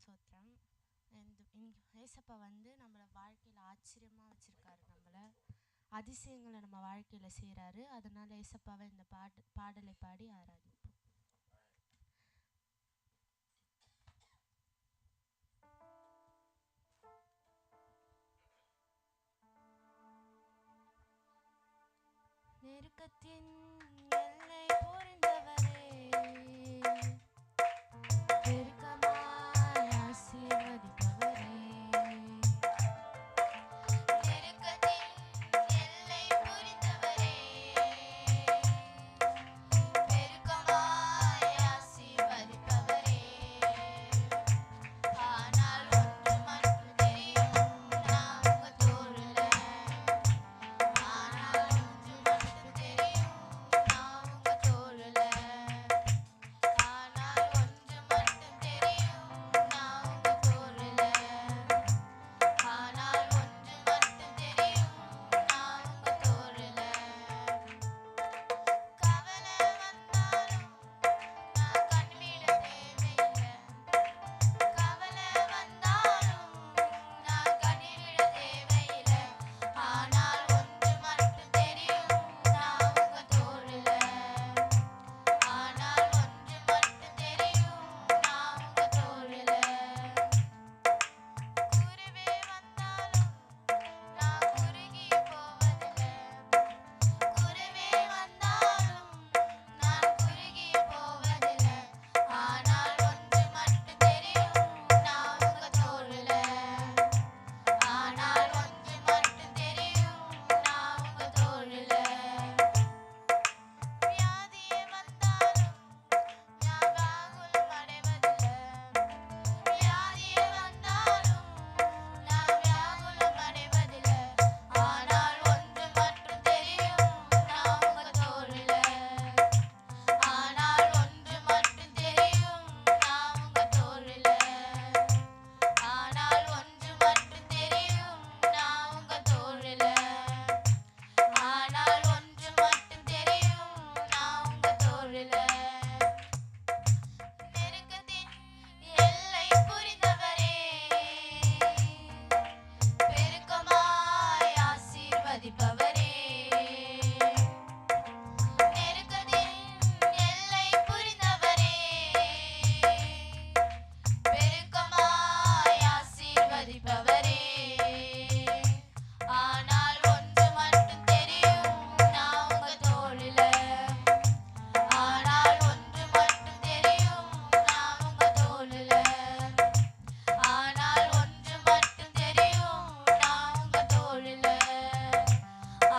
சோத்திரம். ஏசப்பா நம்மளை வாழ்க்கையில் ஆச்சரியமாக வச்சுருக்காரு. நம்மளை அதிசயங்களை நம்ம வாழ்க்கையில் செய்கிறாரு. அதனால் ஏசப்பாவை இந்த பாடலை பாடி ஆராதிப்போம். நெருக்கத்தின் எல்லை புரிந்தவரே, பெருக்கமாய் ஆசீர்வதிப்பவரே. நெருக்கத்தின் எல்லை புரிந்தவரே, பெருக்கமாய் ஆசீர்வதிப்பவரே. ஆனால் ஒன்று மட்டும் தெரியும், நான் உங்க தோழல. ஆனால் ஒன்று மட்டும் தெரியும், நான் உங்க தோழல. ஆனால் ஒன்று மட்டும் தெரியும், நான் உங்க தோழல. ஆனால் ஒன்று மட்டும் தெரியும், நான் உங்க தோழல. கவலை வந்தாலும் நான் கண்மீட தேவையில்லை. கவலை வந்தாலும் நான் கண்ணீர் விட தேவையில்லை. ஆனால் ஒன்று மட்டும் தெரியும், நான் உங்க தோழல. ஆனால் ஒன்று மட்டும் தெரியும், நான் உங்க தோழல. குருவே வந்தாலும் நான் குறுகி போவதில்லை. குருவே வந்தாலும் நான் குறுகி போவதில்லை. ஆனால் ஒன்று மட்டும் தெரியும், நான் உங்க தோழல. ஆனால் ஒன்று மட்டும் தெரியும், நான் உங்க தோழல. வியாதியே வந்தாலும் நான் வியாகுலம் அடைவதில்லை. வியாதியே வந்தாலும் நான் வியாகுலம் அடைவதில்லை. ஆனால் ஒன்று மட்டும் தெரியும், நான் உங்க தோழல. ஆனால் ஒன்று மட்டும் தெரியும், நான் உங்க தோழல. ஆனால் ஒன்று மட்டும் தெரியும், நான் உங்க தோழல. ஆனால் ஒன்று மட்டும் தெரியும், நான் உங்க தோழல. நெருக்கத்தின் எல்லை புரிந்தவரே, பெருக்கமாய் ஆசீர்வதிப்பவரே. நெருக்கத்தின் எல்லை புரிந்தவரே, பெருக்கமாய் ஆசீர்வதிப்பவரே. ஆனால் ஒன்று மட்டும் தெரியும், நான் உங்க தோழல. ஆனால் ஒன்று மட்டும் தெரியும், நான் உங்க தோழல. ஆனால் ஒன்று மட்டும் தெரியும், நான் உங்க தோழல.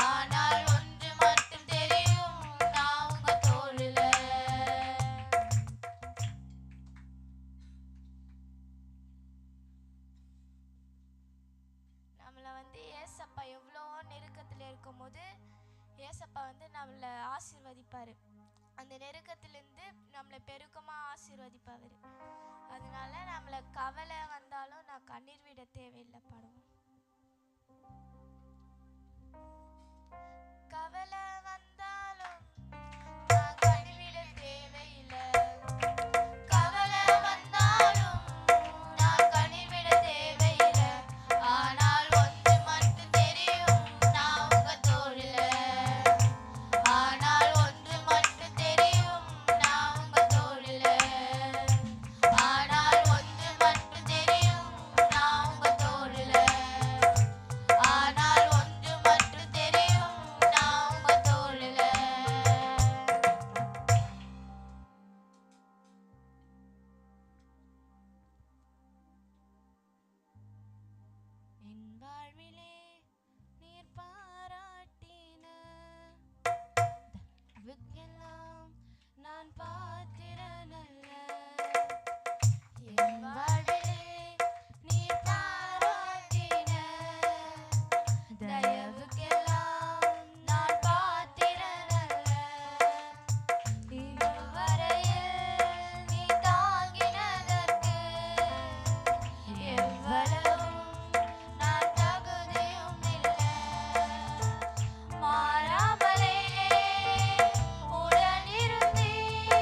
ஆனால் ஒன்று மட்டும் தெரியும், நான் உங்க தோழல. நம்மளை ஏசப்பா எவ்வளோ நெருக்கத்தில் இருக்கும்போது ஏசப்பா நம்மளை ஆசீர்வதிப்பார். அந்த நெருக்கத்திலேருந்து நம்மளை பெருக்கமாக ஆசீர்வதிப்பார். அதனால நம்மளை கவலை வந்தாலும் நான் கண்ணீர் விட தேவையில்லை. பாடுவோம். கவலை வந்தாலும் நான் கண்ணீர் விட தேவையில்லை. கவலை வந்தாலும் நான் கண்ணீர் விட தேவையில்லை. ஆனால் ஒன்று மட்டும் தெரியும், நான் உங்க தோழல. ஆனால் ஒன்று மட்டும் தெரியும், நான் உங்க தோழல. ஆனால் ஒன்று மட்டும் தெரியும், நான் உங்க தோழல. ஆனால் ஒன்று மட்டும் தெரியும், நான் உங்க தோழல. என் வாழ்விலே நீர் பாராட்டின தயவுக்கெல்லாம் நான் பாத்திரனல்ல. என் வாழ்விலே நீர் பாராட்டின தயவுக்கெல்லாம் நான் பாத்திரனல்ல. இதுவரையில் நீ தாங்கினதற்கு எவ்வளவும் நான் தகுதியும் இல்லை. மாறாமலே உடனிருந்தீர்.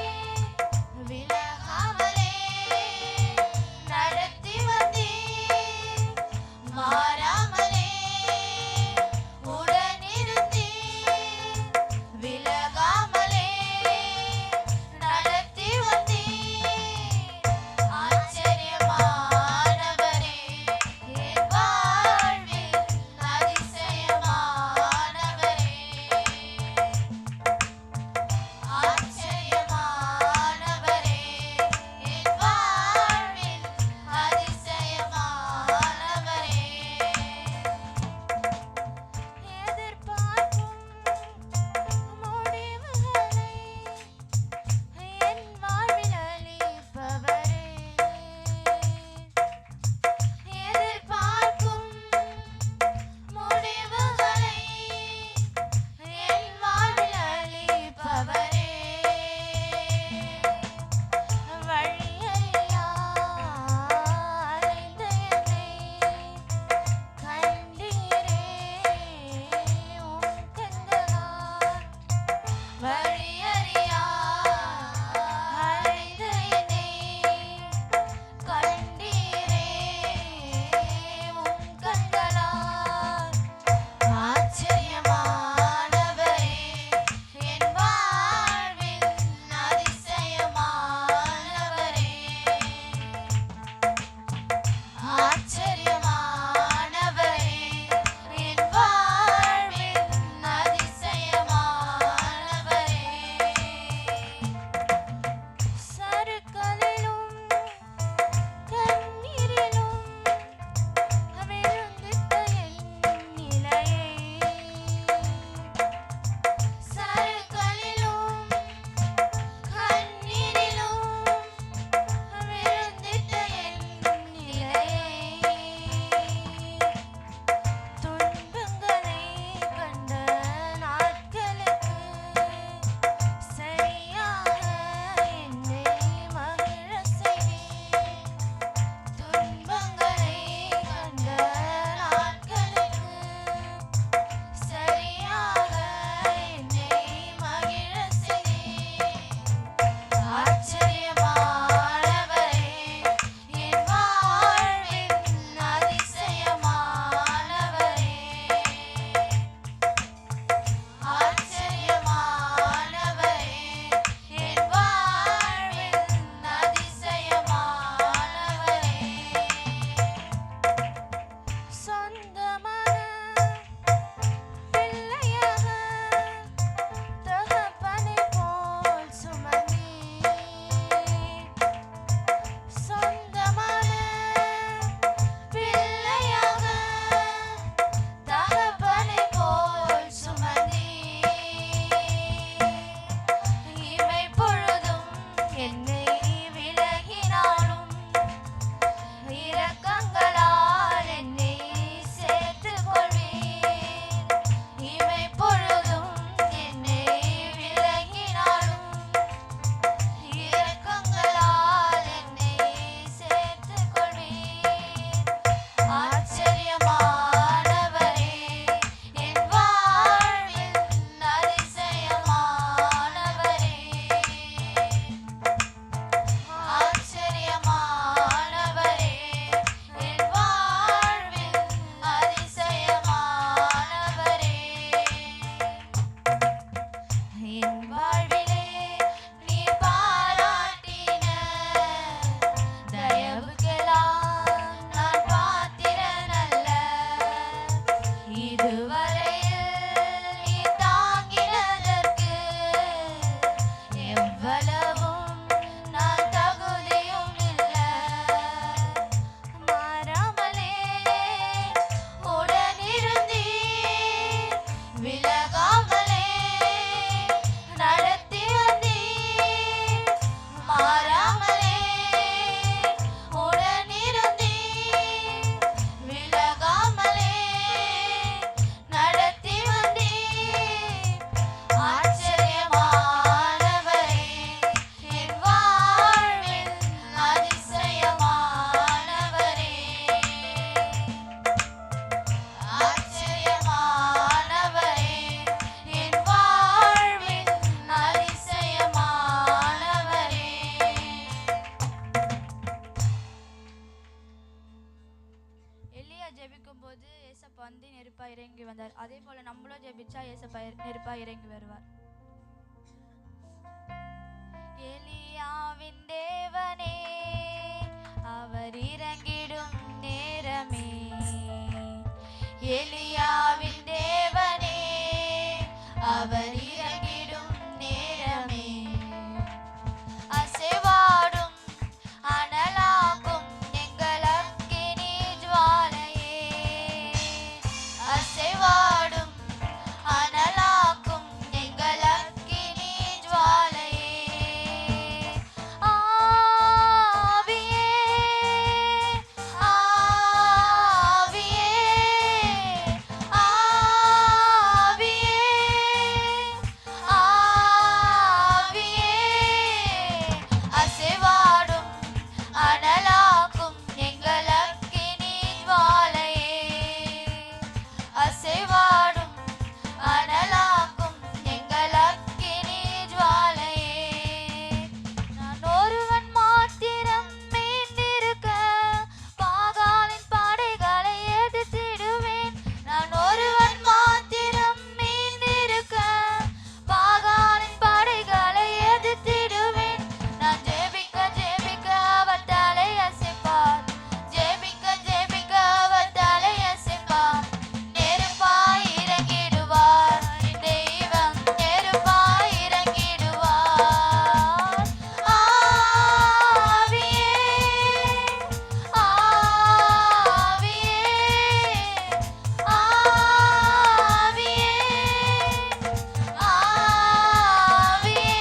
ஜெபிக்கும்போது ஏசப்பா வந்து நெருப்பா இறங்கி வந்தார். அதே போல நம்மளும் ஜெபிச்சா ஏசப்பா நெருப்பா இறங்கி வருவார். எலியாவின் தேவனே அவர் இறங்கிடும் நேரமே, எலியாவின் தேவனே அவர் இறங்கிடும் நேரமே, அசைவாடும் அனலாகும் எங்கள் அக்கினி ஜுவாலையே, அசைவாடும் அனலாகும் எங்கள் அக்கினி ஜுவாலையே, ஆவியே ஆவியே ஆவியே ஆவியே, அசைவாடும் அனலாகும் எங்கள் அக்கினி ஜுவாலையே, அசைவாடும் அனலாகும் எங்கள் அக்கினி ஜுவாலையே, நான் ஒருவன் மாத்திரம் மீண்டிருக்க பாகாலின் படைகளை எதிர்த்திடுவேன், நான் ஒருவன் மாத்திரம் மீண்டிருக்க பாகாலின் படைகளை எதிர்த்திடுவேன், நான் ஜெபிக்க ஜெபிக்க அவர் தலை அசைப்பார், ஜெபிக்க ஜெபிக்க அவர் தலை அசைப்பார், நெருப்பாய் இறங்கிடுவார் தெய்வம், நெருப்பாய் இறங்கிடுவார், ஆவியே ஆவியே ஆவியே ஆவியே,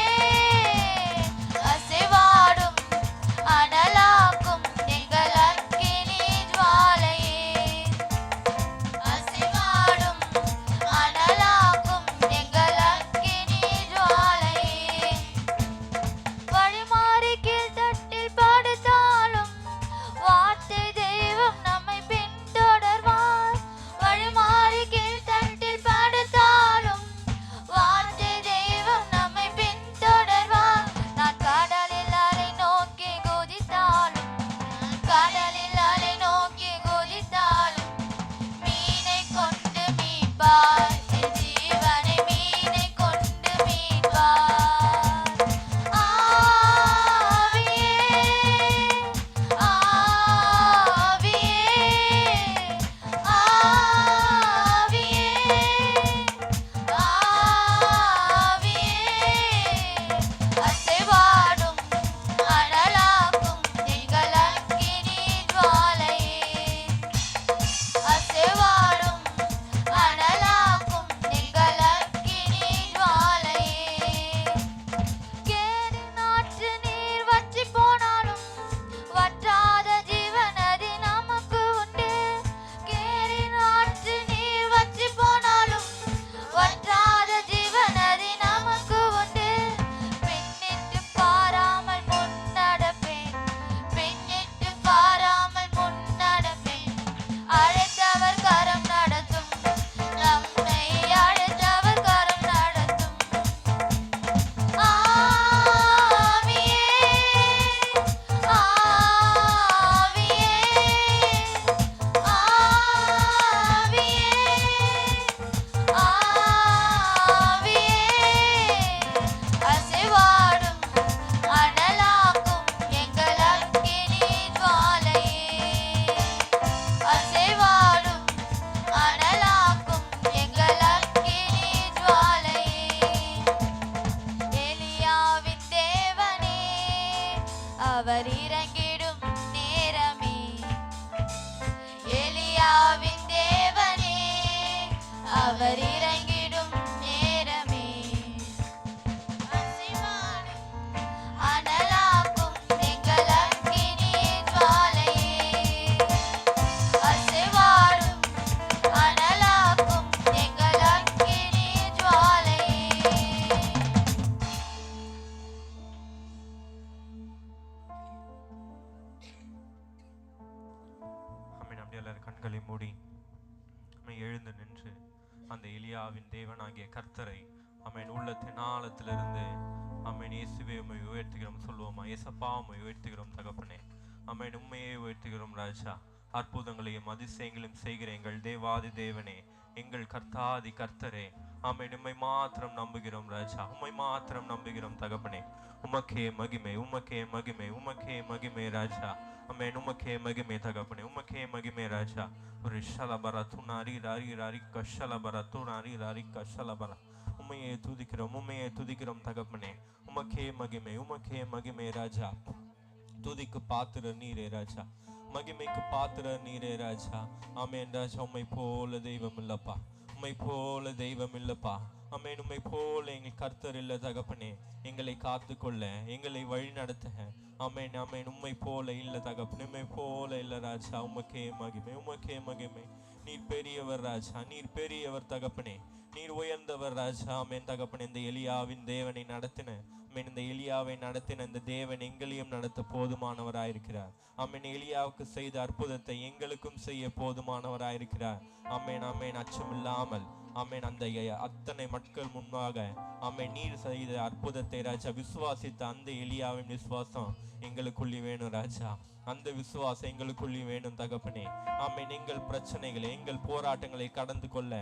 அசைவாடும் அனலாகும் எங்கள் அக்கினி ஜுவாலையே, அசைவாடும் அனலாகும் எங்கள் அக்கினி ஜுவாலையே, வழிமாறி கீழ்த்தட்டில் படுத்தாலும் வார்த்தை தெய்வம் நம்மை பின்தொடர்வார், வழிமாறி கீழ்த்தட்டில் படுத்தாலும் வார்த்தை தெய்வம் நம்மை பின்தொடர்வார், நான் கடலில் அலை நோக்கி குதித்தாலும், கடலில் அலை நோக்கி குதித்தாலும் மீனை கொண்டு மீட்பார், என் ஜீவனை மீனை கொண்டு மீட்பார், ஆவியே ஆவியே ஆவியே ஆவியே, அசைவாடும் அனலாகும் எங்கள் அக்கினி ஜுவாலையே, அசைவாடும் அனலாகும் எங்கள் அக்கினி ஜுவாலையே, கேரி நாற்று நீர் வற்றி போனாலும் வற்றாத ஜீவநதி நமக்கு உண்டு, கேரி நாற்று நீர் வற்றி போனாலும் வற்றாத ஜீவநதி நமக்கு உண்டு, பின்னிட்டு பாராமல் முன்னடப்பேன், பின்னிட்டு பாராமல் முன்னடப்பேன், அழைத்தவர் கரம் நடத்தும், நம்மை அழைத்தவர் கரம் நடத்தும், ஆவியே ஆவியே ஆவியே ஆவியே, அசைவாடும் அனலாகும் எங்கள் அக்கினி ஜுவாலையே, அசைவாடும் அனலாகும் எங்கள் அக்கினி ஜுவாலையே, எலியாவின் தேவனே அவர் இறங்கிடும் நேரமே, எலியாவின் தேவனே அவர் இறங்கிடும் நேரமே, அசைவாடும் அனலாகும் எங்கள் அக்கினி ஜுவாலையே, அசைவாடும் அனலாகும் எங்கள் அக்கினி ஜுவாலையே. ஆமென். அப்படியே எல்லாரும் கண்களை மூடி எழுந்து நின்று அந்த எலியாவின் தேவனாகிய கர்த்தரை ஆமென் உள்ளத்தின் ஆழத்திலிருந்து ஆமென் இயேசுவே உம்மை உயர்த்துகிறோம் சொல்லுவோமா? இயேசப்பா உம்மை உயர்த்துகிறோம் தகப்பனே, ஆமென் உம்மையே உயர்த்துகிறோம் ராஜா. அற்புதங்களையும் அதிசயங்களையும் செய்கிற எங்கள் தேவாதி தேவனே, எங்கள் கர்த்தாதி கர்த்தரே, ஆமென். உம்மை மாத்திரம் நம்புகிறோம் ராஜா, உம்மை மாத்திரம் நம்புகிறோம் தகப்பனே. உமக்கே மகிமை, உமக்கே மகிமை, உமக்கே மகிமை ராஜா. ஆமென். உமக்கே மகிமை தகப்பனே, உமக்கே மகிமை ராஜா. ஒரு ஷலபர துணாரி ராரி ராரி கஷலபர துணாரி ராரி கஷலபர. உம்மையே துதிக்கிறோம், உம்மையே துதிக்கிறோம் தகப்பனே. உமக்கே மகிமை, உமக்கே மகிமை ராஜா. துதிக்கு பாத்திர நீரே ராஜா, மகிமைக்கு பாத்திர நீரே ராஜா. ஆமென் ராஜா. உம்மை போல தெய்வம் இல்லப்பா, உம்மை போல தெய்வம் இல்லப்பா. ஆமென். உம்மை போல எங்கள் கர்த்தர் இல்ல தகப்பனே. எங்களை காத்து கொள்ள, எங்களை வழி நடத்த. ஆமென் ஆமென். உம்மை போல இல்ல தகப்பனே, உம்மை போல இல்ல ராஜா. உமக்கே மகிமை, உமக்கே மகிமை. நீர் பெரியவர் ராஜா, நீர் பெரியவர் தகப்பனே, நீர் உயர்ந்தவர் ராஜா. ஆமென் தகப்பனே. இந்த எலியாவின் தேவனை நடத்தின, இந்த எலியாவை நடத்தின இந்த தேவன் எங்களையும் நடத்த போதுமானவராயிருக்கிறார். ஆமென். எலியாவுக்கு செய்த அற்புதத்தை எங்களுக்கும் செய்ய போதுமானவராயிருக்கிறார். ஆமென் ஆமென். அச்சமில்லாமல் ஆமென் அந்த அத்தனை மக்கள் முன்பாக ஆமென் நீர் செய்த அற்புதத்தை ராஜா விசுவாசித்த அந்த எலியாவின் விசுவாசம் எங்களுக்குள்ளே வேணும் ராஜா. அந்த விசுவாசம் எங்களுக்குள்ளே வேணும் தகப்பனே. ஆமென். எங்கள் பிரச்சனைகளை, எங்கள் போராட்டங்களை கடந்து கொள்ள,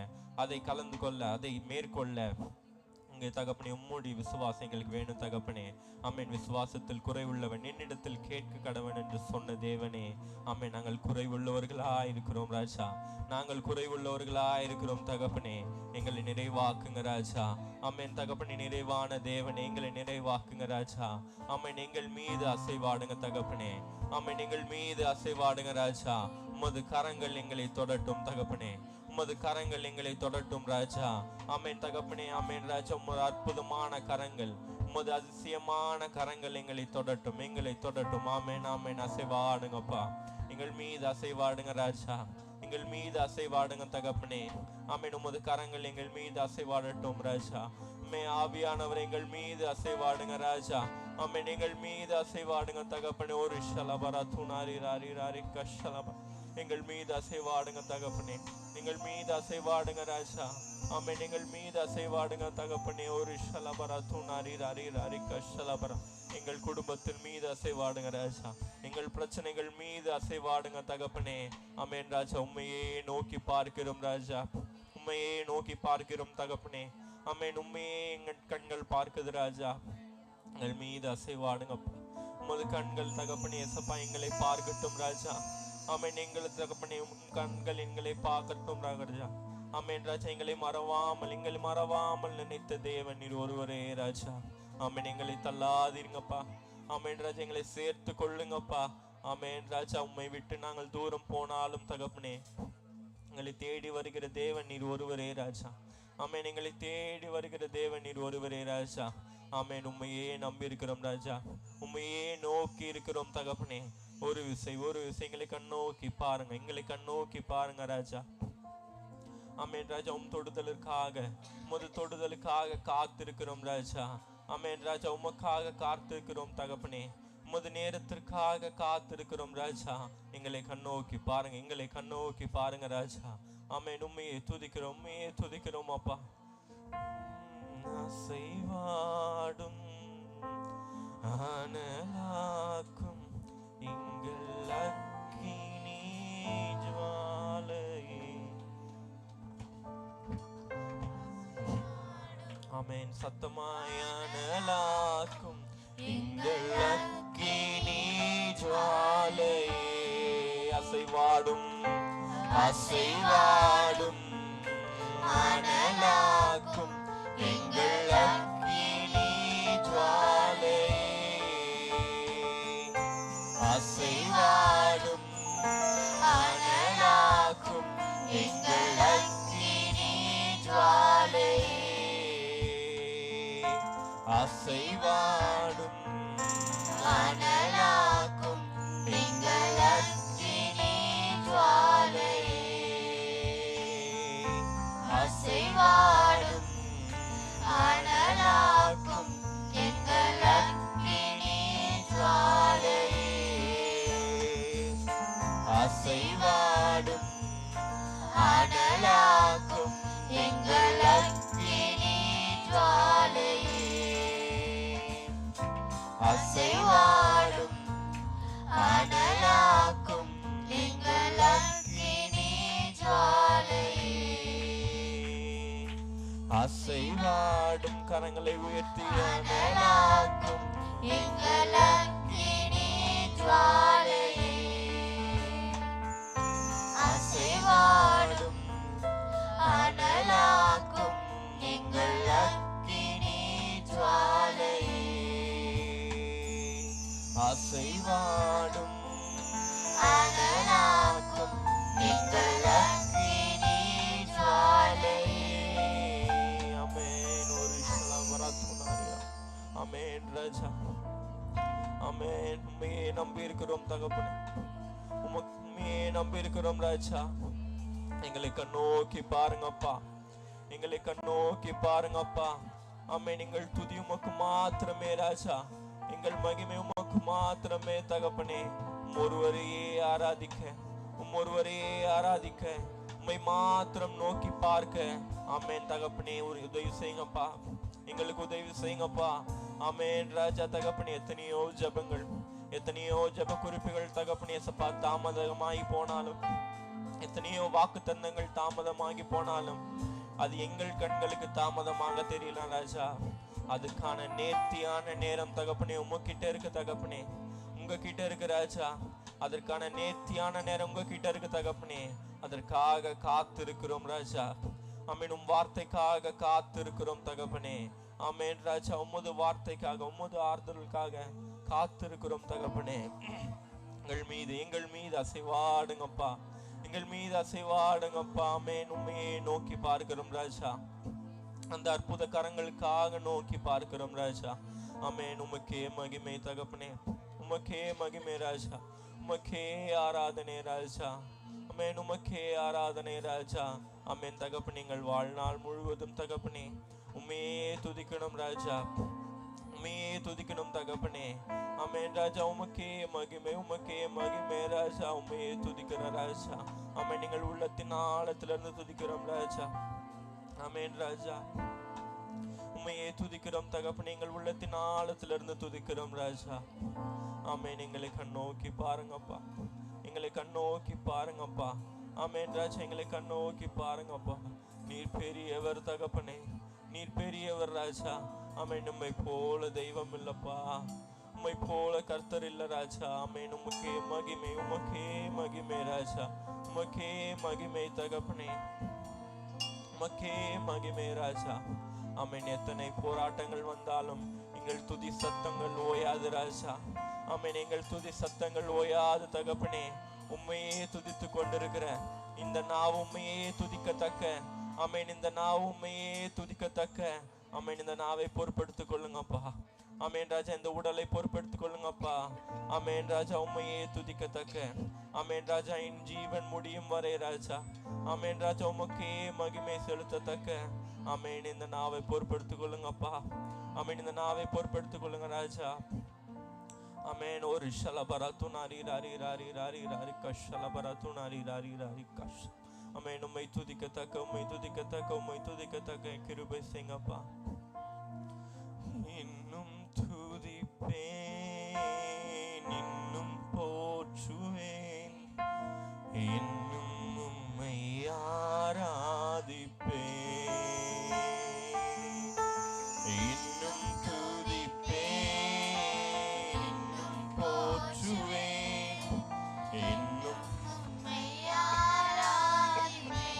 அதை கலந்து கொள்ள, அதை மேற்கொள்ள தகப்பனே உம்முடைய விசுவாசம் எங்களுக்கு வேணும் தகப்பனே. ஆமென். விசுவாசத்தில் குறைவுள்ளவன் என்னிடத்தில் கேட்க கடவன் என்று சொன்ன தேவனே, ஆமென். நாங்கள் குறைவுள்ளவர்களாயிருக்கிறோம் ராஜா, நாங்கள் குறைவுள்ளவர்களாயிருக்கிறோம் தகப்பனே. எங்களை நிறைவாக்குங்க ராஜா. ஆமென் தகப்பனே. நிறைவான தேவனே, எங்களை நிறைவாக்குங்க ராஜா. ஆமென். எங்கள் மீது அசைவாடுங்க தகப்பனே. ஆமென். எங்கள் மீது அசைவாடுங்க ராஜா. உமது கரங்கள் எங்களை தொடட்டும் தகப்பனே, உமது கரங்கள் எங்களை தொடட்டும் ராஜா. ஆமென் தகப்பனே. ஆமென் ராஜா. உமது அற்புதமான கரங்கள், உமது அதிசயமான கரங்கள் எங்களை தொடட்டும், எங்களை தொடட்டும். ஆமென் ஆமென். அசைவாடுங்கப்பா, எங்கள் மீது அசைவாடுங்க ராஜா, எங்கள் மீது அசைவாடுங்க தகப்பனே. ஆமென். உமது கரங்கள் எங்கள் மீது அசைவாடட்டும் ராஜா. ஆவியானவர் எங்கள் மீது அசைவாடுங்க ராஜா. ஆமென். எங்கள் மீது அசைவாடுங்க தகப்பனே. ஒரு ஷலபரா துணாரி ராரி ராரி கஷலபா. எங்கள் மீது அசைவாடுங்க தகப்பனே, எங்கள் மீது அசைவாடுங்க ராஜா. ஆமென். எங்கள் மீது அசைவாடுங்க தகப்பனே. ஒரு ஷலபரா துணாரி ராரி ராரி கஷலபரா. எங்கள் குடும்பத்தின் மீது அசைவாடுங்க ராஜா. எங்கள் பிரச்சனைகள் மீது அசைவாடுங்க தகப்பனே. ஆமென் ராஜா. உண்மையே நோக்கி பார்க்கிறோம் ராஜா, உண்மையே நோக்கி பார்க்கிறோம் தகப்பனே. ஆமென். உண்மையே எங்கள் கண்கள் பார்க்குது ராஜா. எங்கள் மீது அசைவாடுங்க. உமது கண்கள் தகப்பனே ஏசப்பா எங்களை பார்க்கட்டும் ராஜா. ஆமென். எங்களை தகப்பனே கண்கள் எங்களை பார்க்கட்டும் ராஜா. ஆமென் ராஜா. எங்களை மறவாமல் நினைத்த தேவன் நீர் ஒருவரே ராஜா. ஆமென். எங்களை தள்ளாதீங்கப்பா. ஆமென் ராஜா. எங்களை சேர்த்து கொள்ளுங்கப்பா. ஆமென் ராஜா. உம்மை விட்டு நாங்கள் தூரம் போனாலும் தகப்பனே எங்களை தேடி வருகிற தேவன் நீர் ஒருவரே ராஜா. ஆமென். எங்களை தேடி வருகிற தேவன் நீர் ஒருவரே ராஜா. ஆமென். உம்மையே நம்பி இருக்கிறோம் ராஜா, உம்மையே நோக்கி இருக்கிறோம் தகப்பனே. ஒரு விசை எங்களை கண்ணோக்கி பாருங்க, எங்களை கண்ணோக்கி பாருங்க ராஜா. ஆமென் ராஜா. உமது தொடுதலுக்காக காத்திருக்கிறோம் ராஜா. ஆமென் ராஜா. உமக்காக காத்திருக்கிறோம் தகப்பனே. உமது நேரத்திற்காக காத்திருக்கிறோம் ராஜா. எங்களை கண்ணோக்கி பாருங்க, எங்களை கண்ணோக்கி பாருங்க ராஜா. ஆமென். உம்மையே துதிக்கிறோம், உம்மையே துதிக்கிறோம் அப்பா. அசைவாடும் அனலாக்கும் எங்கள் அக்கினி ஜுவாலையே. ஆமென். சத்தமாய் அனலாக்கும் எங்கள் அக்கினி ஜுவாலையே. அசைவாடும் அசைவாடும் அனலாக்கும் எங்கள் அக்கினி ஜுவாலையே. அசைவாடும் அனலாக்கும் எங்கள் அக்கினி ஜுவாலையே. அசைவாடும் அனலாக்கும் எங்கள் அக்கினி ஜுவாலையே. அசைவாடும் அனலாக்கும் எங்கள் அக்கினி ஜுவாலையே. அசைவாடும் அனலாக்கும் எங்கள் அக்கினி ஜுவாலையே. அசைவாடும் அனலாக்கும் எங்கள் அசைவாடும் கரங்களை உயர்த்தி அனலாக்கும் எங்கள் அக்கினி ஜுவாலையே, அசைவாடும் அனலாக்கும் எங்கள் அக்கினி ஜுவாலையே, அசைவாடும் அனலாக்கும் எங்கள் அக்கினி ஜுவாலையே. ஆமென். ஒரு ஷலவரத்துனாரியா. ஆமென் ராஜா. ஆமென். உம்மையே நம்பி இருக்கிறோம் தகப்பனே, உம்மையே நம்பி இருக்கிறோம் ராஜா. எங்களை கண்ணோக்கி பாருங்கப்பா, எங்களை கண்ணோக்கி பாருங்கப்பா. ஆமென். எங்கள் துதி உமக்கு மாத்திரமே ராஜா, எங்கள் மகிமை உமக்கு மாத்திரமே தகப்பனே. ஒருவரையே ஆராதிக்க, ஒருவரையே ஆராதிக்க, உம்மை மாத்திரம் நோக்கி பார்க்க. ஆமென் தகப்பனே, ஒரு உதவி செய்யுங்கப்பா, எங்களுக்கு உதவி செய்யுங்கப்பா. ஆமென் ராஜா தகப்பனே. எத்தனையோ ஜெபங்கள், எத்தனையோ ஜெப குறிப்புகள் தகப்பனே சப்பா தாமதமாகி போனாலும், எத்தனையோ வாக்கு தந்தங்கள் தாமதமாகி போனாலும், அது எங்கள் கண்களுக்கு தாமதமாக தெரியல ராஜா. அதுக்கான நேர்த்தியான நேரம் தகப்பனே உங்ககிட்ட இருக்கு தகப்பனே, உங்ககிட்ட இருக்கு ராஜா. அதற்கான நேர்த்தியான நேரம் உங்ககிட்ட இருக்கு தகப்பனே. அதற்காக காத்திருக்கிறோம் ராஜா. ஆமென். உம் வார்த்தைக்காக காத்திருக்கிறோம் தகப்பனே. ஆமென் ராஜா. உமது வார்த்தைக்காக, உமது ஆறுதலுக்காக காத்திருக்கிறோம் தகப்பனே. எங்கள் மீது அசைவாடுங்கப்பா, எங்கள் மீது அசைவாடுங்கப்பா. ஆமென். உம்மையே நோக்கி பார்க்கிறோம் ராஜா, அந்த அற்புத கரங்களுக்காக நோக்கி பார்க்கிறோம் ராஜா. ஆமென். உமக்கே மகிமை தகப்பனே, உமக்கே மகிமை ராஜா, உமக்கே ஆராதனை ராஜா. ஆமென். உமக்கே ஆராதனை ராஜா. ஆமென் தகப்பனே. எங்கள் வாழ்நாள் முழுவதும் தகப்பனே உம்மையே துதிக்கணும் ராஜா, உம்மையே துதிக்கணும் தகப்பனே. ஆமென் ராஜா. உமக்கே மகிமை, உமக்கே மகிமை ராஜா. உம்மையே துதிக்கிற ராஜா. ஆமென். நீங்கள் உள்ளத்தின் ஆழத்திலிருந்து துதிக்கிறோம் ராஜா. ஆமென் ராஜா. உம்மையே துதிக்கிறோம் தகப்பனே, எங்கள் உள்ளத்தின் ஆழத்திலிருந்து துதிக்கிறோம் ராஜா. ஆமென். எங்களை கண்ணோக்கி பாருங்கப்பா, எங்களை கண்ணோக்கி பாருங்கப்பா. ஆமென் ராஜா. எங்களை கண்ணோக்கி பாருங்கப்பா. நீர் பெரியவர் தகப்பனே, நீர் பெரியவர் ராஜா. ஆமென். உம்மை போல தெய்வம் இல்லப்பா, உம்மை போல கர்த்தர் இல்ல ராஜா. ஆமென். உமக்கே மகிமை, உமக்கே மகிமை ராஜா, உமக்கே மகிமை தகப்பனே, உமக்கே மகிமை ராஜா. ஆமென். எத்தனை போராட்டங்கள் வந்தாலும் எங்கள் துதி சத்தங்கள் ஓயாது ராஜா. ஆமென். எங்கள் துதி சத்தங்கள் ஓயாது தகப்பனே. உம்மையே துதித்து கொண்டிருக்கிற இந்த நாவு உம்மையே துதிக்கத்தக்க. ஆமென். இந்த நாவு உம்மையே துதிக்கத்தக்க. ஆமென். இந்த நாவை பொறுப்படுத்திக் கொள்ளுங்கப்பா. ஆமென் ராஜா. இந்த உடலை பொறுப்படுத்திக் கொள்ளுங்கப்பா. ஆமென் ராஜா. உம்மையே துதிக்கத்தக்க. ஆமென் ராஜா. என் ஜீவன் முடியும் வரை ராஜா. ஆமென் ராஜா. உமக்கே மகிமை செலுத்தத்தக்க. ஆமென். இந்த நாவை பொறுப்படுத்திக் கொள்ளுங்கப்பா. ஆமென். இந்த நாவை பொறுப்படுத்திக் கொள்ளுங்க ராஜா. ஆமென். ஒரு ஷலபரத்து நாரி ராரி ராரி ராரி ராரி கஷலபரத்து நாரி ராரி ராரி கஷ். ஆமென். உம்மை துதிக்கத்தக்க, உம்மை துதிக்கத்தக்க, உம்மை துதிக்கத்தக்க கிருபை செய்யுங்கப்பா. இன்னும் துதிப்பேன், இன்னும் போற்றுவேன், இன்னும் உம்மை ஆராதிப்பேன். இன்னும் துதிப்பேன், இன்னும் போற்றுவேன், இன்னும் உம்மை ஆராதிப்பேன்.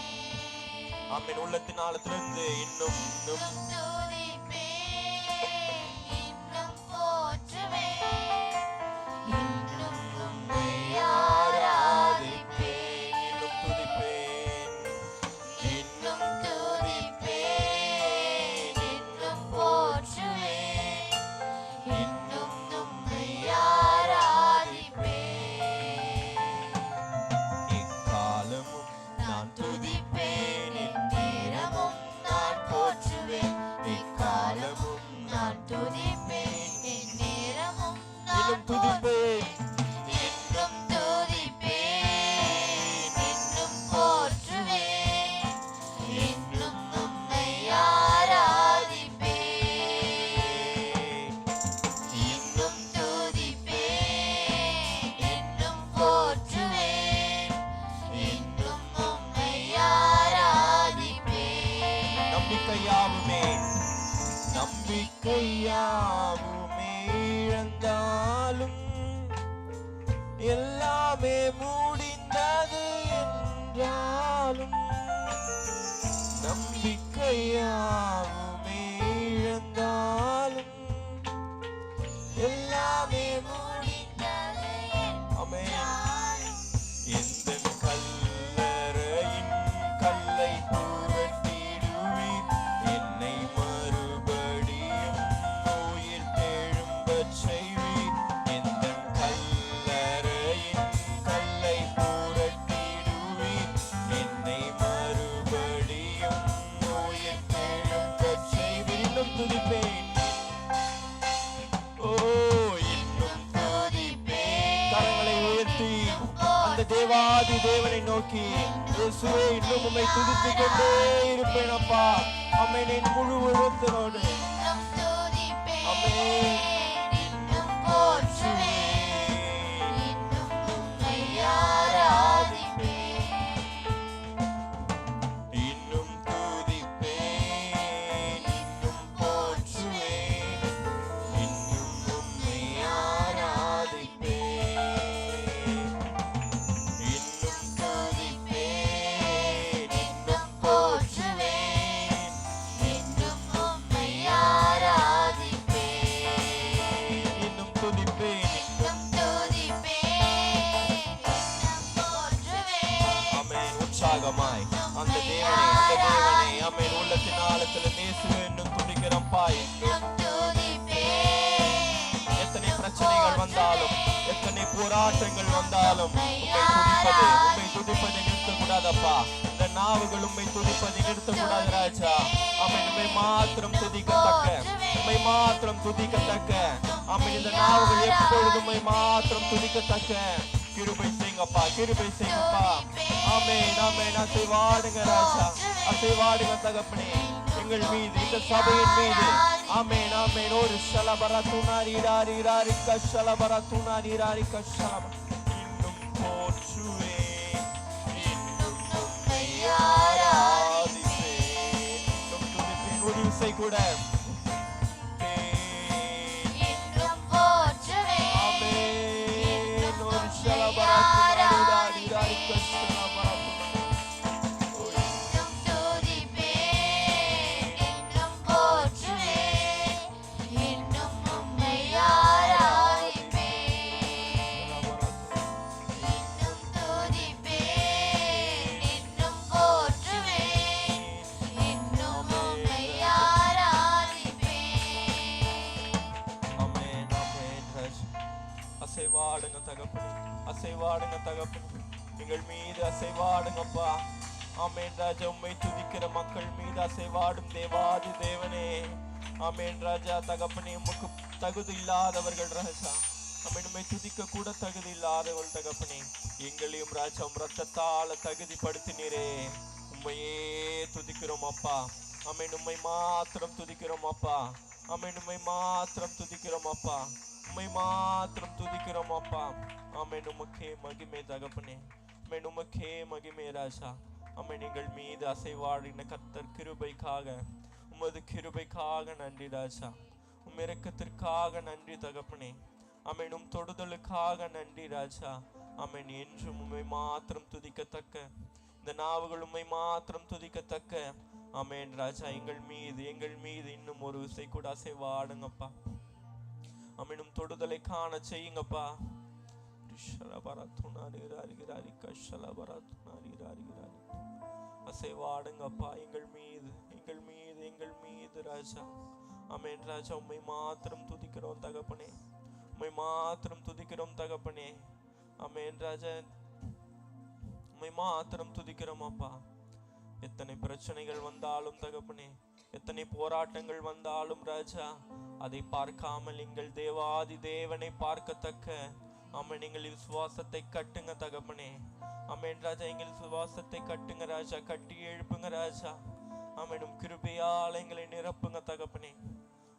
ஆமென். உள்ளத்தின் ஆழத்திலிருந்து இன்னும் இன்னும் துதிப்பேன், இன்னும் போற்றுவேன், இன்னும் உம்மை ஆராதிப்பேன். இன்னும் துதிப்பேன், இன்னும் துதிப்பேன், இன்னும் போற்றுவேன், இன்னும் உம்மை ஆராதிப்பேன். எக்காலமும் நான் துதிப்பேன், எந்நேரமும் நான் போற்றுவேன், எல்லாமே முடிந்தது என்றாலும் நம்பிக்கையாவுமே இழந்தாலும் எல்லாமே முடிந்தது. ஆமென். எந்த கல்லறையின் கல்லை புரட்டிடுவீர், என்னை மறுபடியும் உயிர் தெழும்பச் செய்வீர். எந்த கல்லறையின் கல்லை புரட்டிடுவீர், என்னை மறுபடியும் உயிர் தெழும்பச் செய்வீர். இன்னும் துதிப்பேன், ஓ இன்னும் துதிப்பேன். கரங்களை உயர்த்தி அந்த தேவாதி தேவனை நோக்கி, இயேசுவே இன்னும் உம்மை துதித்துக் கொண்டே இருப்பேன் அப்பா. ஆமென். என் முழு உள்ளத்தோடு ஆமென். இன்னும் போற்றுவேன், இன்னும் உம்மை ஆராதிப்பேன். இன்னும் துதிப்பேன், இன்னும் போற்றுவேன், இன்னும் உம்மை ஆராதிப்பேன். இன்னும் துதிப்பேன், இன்னும் போற்றுவேன், இன்னும் உம்மை ஆராதிப்பேன். இன்னும் துதிப்பேன், இன்னும் போற்றுவேன். ஆமென். உற்சாகமாய் அந்த தேவனை ஆமென் உள்ளத்தின் ஆழத்துல நேசுவே இன்னும் துதிக்கிறோம்ப்பா. எத்தனை பிரச்சனைகள் வந்தாலும், எத்தனை போராட்டங்கள் வந்தாலும் உம்மை துதிப்பதை நிறுத்தக்கூடாதப்பா. இந்த நாவுகள் உம்மை துதிப்பதை நிறுத்தக்கூடாது ராஜா. ஆமென். உம்மை மாத்திரம் துதிக்கத்தக்க, உம்மை மாத்திரம் துதிக்கத்தக்க, ஆமென். இந்த நாவுகள் எப்பொழுதும் உம்மை மாத்திரம் துதிக்கத்தக்க கிருபை செய்யுங்கப்பா, கிருபை செய்யுங்கப்பா. ஆமென், ஆமென். அசைவாடுங்க ராஜா, அசைவாடுங்க தகப்பனே எங்கள் மீது, இந்த சபையின் மீது. ஆமென், ஆமென். ஒரு ஷலபரத்துனாரி ராரி ராரி கஷலபரத்துனாரி ராரி கஷலப. இன்னும் போற்றுவேன், இன்னும் உம்மை ஆராதிப்பேன். இன்னும் துதிப்பேன். ஒரு இசை கூட இன்னும் போற்றுவேன், ஆமென். ஒரு ஷலபரத்துனாரி ராரி ராரி கஷலபரத்துனாரி. இன்னும் துதிப்பேன், இன்னும் போற்றுவேன், இன்னும் உம்மை ஆராதிப்பேன். இன்னும் துதிப்பேன், இன்னும் போற்றுவேன், இன்னும் உம்மை ஆராதிப்பேன். ஆமென், ஆமென் ராஜா. அசைவாடுங்க தகப்பனே, அசைவாடுங்க தகப்பனே எங்கள் மீது அசைவாடுங்கப்பா. ஆமென் ராஜா. உம்மை துதிக்கிற மக்கள் மீது அசைவாடும் தேவாதி தேவனே. ஆமென் ராஜா. தகப்பனே உமக்கு தகுதி இல்லாதவர்கள் ராஜா. ஆமென். உம்மை துதிக்க கூட தகுதி இல்லாதவர்கள் தகப்பனே. எங்களையும் ராஜா உம் ரத்தத்தால தகுதிப்படுத்தினீரே. உம்மையே துதிக்கிறோம் அப்பா. ஆமென். உம்மை மாத்திரம் துதிக்கிறோம் அப்பா. ஆமென். உம்மை மாத்திரம் துதிக்கிறோம் அப்பா. உம்மை மாத்திரம் துதிக்கிறோம் அப்பா. ஆமென். உமக்கே மகிமை தகப்பனே. ஆமென். உமக்கே மகிமை ராஜா. ஆமென். எங்கள் மீது அசைவாடின கர்த்தர் கிருபைக்காக, உமது கிருபைக்காக நன்றி ராஜா. உம் இரக்கத்திற்காக நன்றி தகப்பனே. ஆமென். உம் தொடுதலுக்காக நன்றி ராஜா. ஆமென். என்றும் உம்மை மாத்திரம் துதிக்கத்தக்க, இந்த நாவுகள் உம்மை மாத்திரம் துதிக்கத்தக்க. ஆமென் ராஜா. எங்கள் மீது இன்னும் ஒரு விசை கூட அசைவாடுங்கப்பா. ஆமென். உம் தொடுதலை காண செய்யுங்கப்பா. அசைவாடுங்கப்பா எங்கள் மீது ராஜா. ஆமென் ராஜா. உம்மை மாத்திரம் துதிக்கிறோம் தகப்பனே, உம்மை மாத்திரம் துதிக்கிறோம் தகப்பனே. ஆமென் ராஜா. உம்மை மாத்திரம் துதிக்கிறோம் அப்பா. எத்தனை பிரச்சனைகள் வந்தாலும் தகப்பனே, எத்தனை போராட்டங்கள் வந்தாலும் ராஜா, அதை பார்க்காமல் எங்கள் தேவாதி தேவனை பார்க்கத்தக்க ஆமென் எங்கள் விசுவாசத்தை கட்டுங்க தகப்பனே. ஆமென் ராஜா. எங்கள் விசுவாசத்தை கட்டுங்க ராஜா, கட்டி எழுப்புங்க ராஜா. ஆமென். உம் கிருபையால் எங்களை நிரப்புங்க தகப்பனே,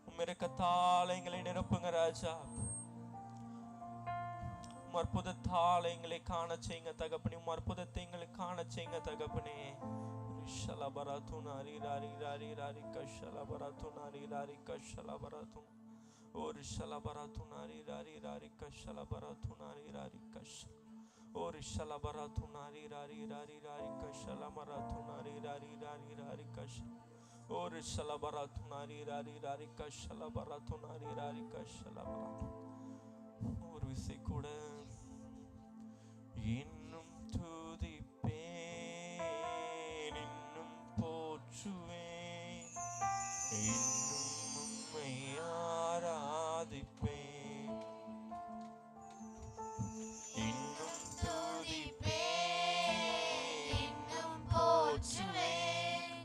உம் இரக்கத்தால் எங்களை நிரப்புங்க ராஜா. உம் அற்புதத்தால் எங்களை காண செய்யுங்க தகப்பனே, உம் அற்புதத்தை எங்களை காண செய்யுங்க தகப்பனே. ஷலபரத்துனாரி ராரி ராரி ராரி கஷலபரத்துனாரி ராரி கஷலபரத்து. ஒரு ஷலபரத்துனாரி ராரி ராரி கஷலபரத்துனாரி ராரி கஷ. Ori shalabaratunari rari rari rari kashalamaratunari rari rari rari kash. Ori shalabaratunari rari rari kashalabaratunari rari kashalabara. ஒரு விசை கூட இன்னும் துதிப்பேன், இன்னும் போற்றுவேன், இன்னும் உம்மை ஆராதிப்பேன், இன்னும் துதிப்பேன், இன்னும் போற்றுவேன்,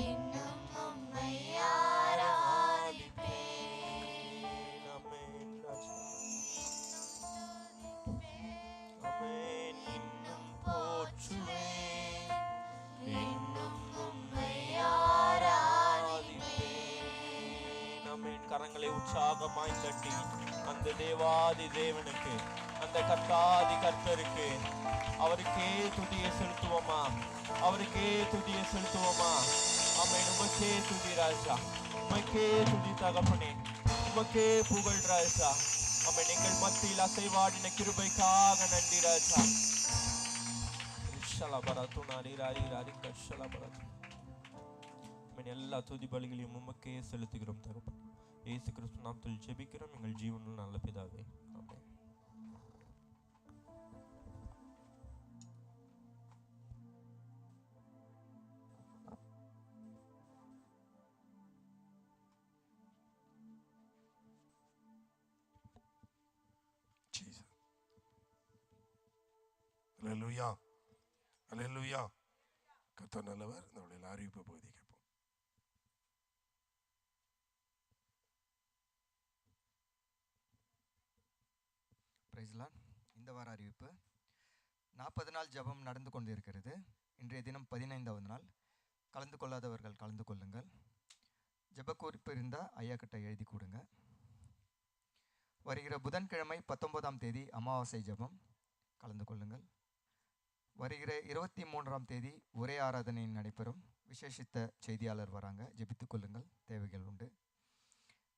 இன்னும் உம்மை ஆராதிப்பேன். ஆமென் ராஜா. ஆமென். இன்னும் போற்றுவேன், இன்னும் உம்மை ஆராதிப்பேன். ஆமென். கரங்களை உற்சாகமாய் தட்டி அந்த தேவாதி தேவனுக்கு, அந்த கர்த்தாதி கர்த்தருக்கு, அவருக்கே துதியை செலுத்துவோமா, அவருக்கே துதியை செலுத்துவோமா. ஆமென். உமக்கே துதி ராஜா, உமக்கே துதி தகப்பனே, உமக்கே புகழ் ராஜா. ஆமென். எங்கள் மத்தியில் அசைவாடின கிருபைக்காக நன்றி ராஜா. எல்லா துதி பலிகளையும் உமக்கே செலுத்துகிறோம் தகப்பன். இயேசு கிறிஸ்து நாமத்தில் ஜெபிக்கிறோம் எங்கள் ஜீவனில் நல்ல பிதாவே. ஆமென். Jesus. Hallelujah. Hallelujah. கர்த்தர் நல்லவர். நம்முடைய அறிவிப்பு பகுதி கேட்போம். Praise Lord. இந்த வார அறிவிப்பு 40 நாள் ஜெபம் நடந்து கொண்டிருக்கிறது. இன்றைய தினம் 15வது நாள். கலந்து கொள்ளாதவர்கள் கலந்து கொள்ளுங்கள். ஜெப குறிப்பு இருந்தால் ஐயா கிட்ட எழுதி கொடுங்க. வருகிற புதன்கிழமை 19ஆம் தேதி அமாவாசை ஜெபம், கலந்து கொள்ளுங்கள். வருகிற 23ஆம் தேதி ஒரே ஆராதனை நடைபெறும். விசேஷித்த செய்தியாளர் வராங்க, ஜெபித்துக் கொள்ளுங்கள், தேவைகள் உண்டு.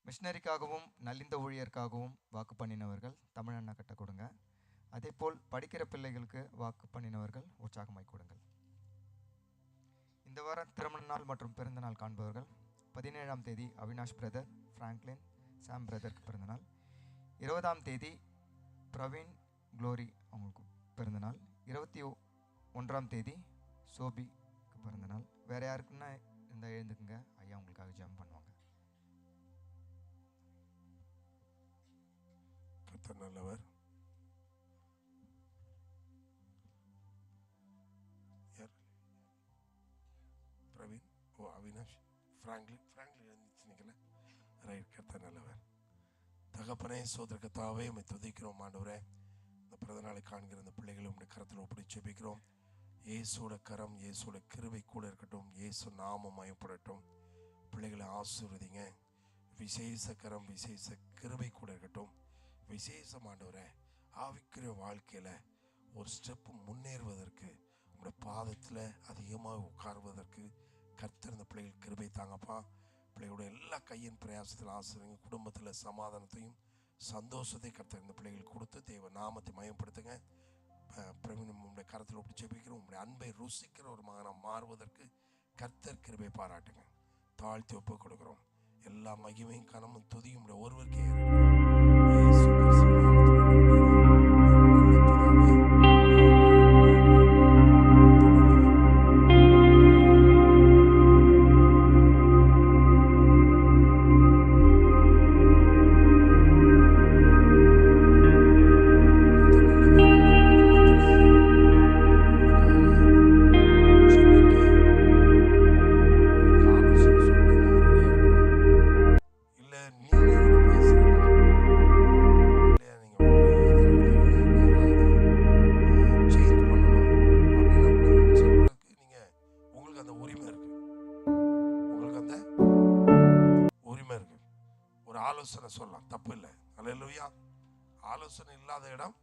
மிஷினரிக்காகவும் நலிந்த ஊழியருக்காகவும் வாக்கு பண்ணினவர்கள் தமிழண்ணா கிட்ட கொடுங்க. அதே போல் படிக்கிற பிள்ளைகளுக்கு வாக்கு பண்ணினவர்கள் உற்சாகமாய் கொடுங்கள். இந்த வாரம் திருமண நாள் மற்றும் பிறந்த நாள் காண்பவர்கள் 17ஆம் தேதி அவினாஷ் பிரதர், ஃப்ராங்க்லின் சாம் பிரதருக்கு பிறந்தநாள். 20ஆம் தேதி பிரவீன் க்ளோரி அவங்களுக்கு பிறந்தநாள். 21ஆம் தேதி சோபிக்கு பிறந்தநாள். வேறு யாருக்குன்னா இந்த எழுந்துக்குங்க, ஐயா உங்களுக்காக ஜெபம் பண்ணுவாங்க. கர்த்தர் நல்லவர். யார்? பிரவீன், ஓ அவினாஷ், ஃப்ராங்க்லின் இருந்துச்சுனிக்கல. ரைட். கர்த்தர் நல்லவர். தகப்பனே சோதர கர்த்தாவே உம்மை துதிக்கிறோம் ஆண்டவரே. இந்த பிறந்த நாளை காண்கிற இந்த பிள்ளைகளை உம்முடைய கரத்தில் ஒப்படை ஜெபிக்கிறோம். இயேசுவோட கரம், இயேசுவோட கிருபை கூட இருக்கட்டும். இயேசு நாமம் மயப்படட்டும். பிள்ளைகளை ஆசீர்வதிங்க. விசேஷ கரம், விசேஷ கிருபை கூட இருக்கட்டும். விசேஷம் ஆண்டவரே, ஆவிக்குரிய வாழ்க்கையில் ஒரு ஸ்டெப்பு முன்னேறுவதற்கு, உங்களுடைய பாதத்தில் அதிகமாக உட்காருவதற்கு கர்த்தர் இந்த பிள்ளைகள் கிருபை தாங்கப்பா. பிள்ளைகளோட எல்லா கையின் பிரயாசத்தில் ஆசிரியங்க. குடும்பத்தில் சமாதானத்தையும் சந்தோஷத்தையும் கர்த்தர் இந்த பிள்ளைகள் கொடுத்து தேவ நாமத்தை மயப்படுத்துங்க. பிரவீன் உங்களுடைய கரத்தில் ஒப்பி ஜெபிக்கிறோம். உங்களுடைய அன்பை ருசிக்கிற ஒரு மகனாக மாறுவதற்கு கர்த்தர் கிருபை பாராட்டுங்க. தாழ்த்தி ஒப்பு கொடுக்கிறோம். எல்லா மகிமையும் கனமும் துதியும் ஒருவருக்கே ஆலோசனை சொல்லலாம், தப்பு இல்லை. அல்லேலூயா. ஆலோசனை இல்லாத இடம்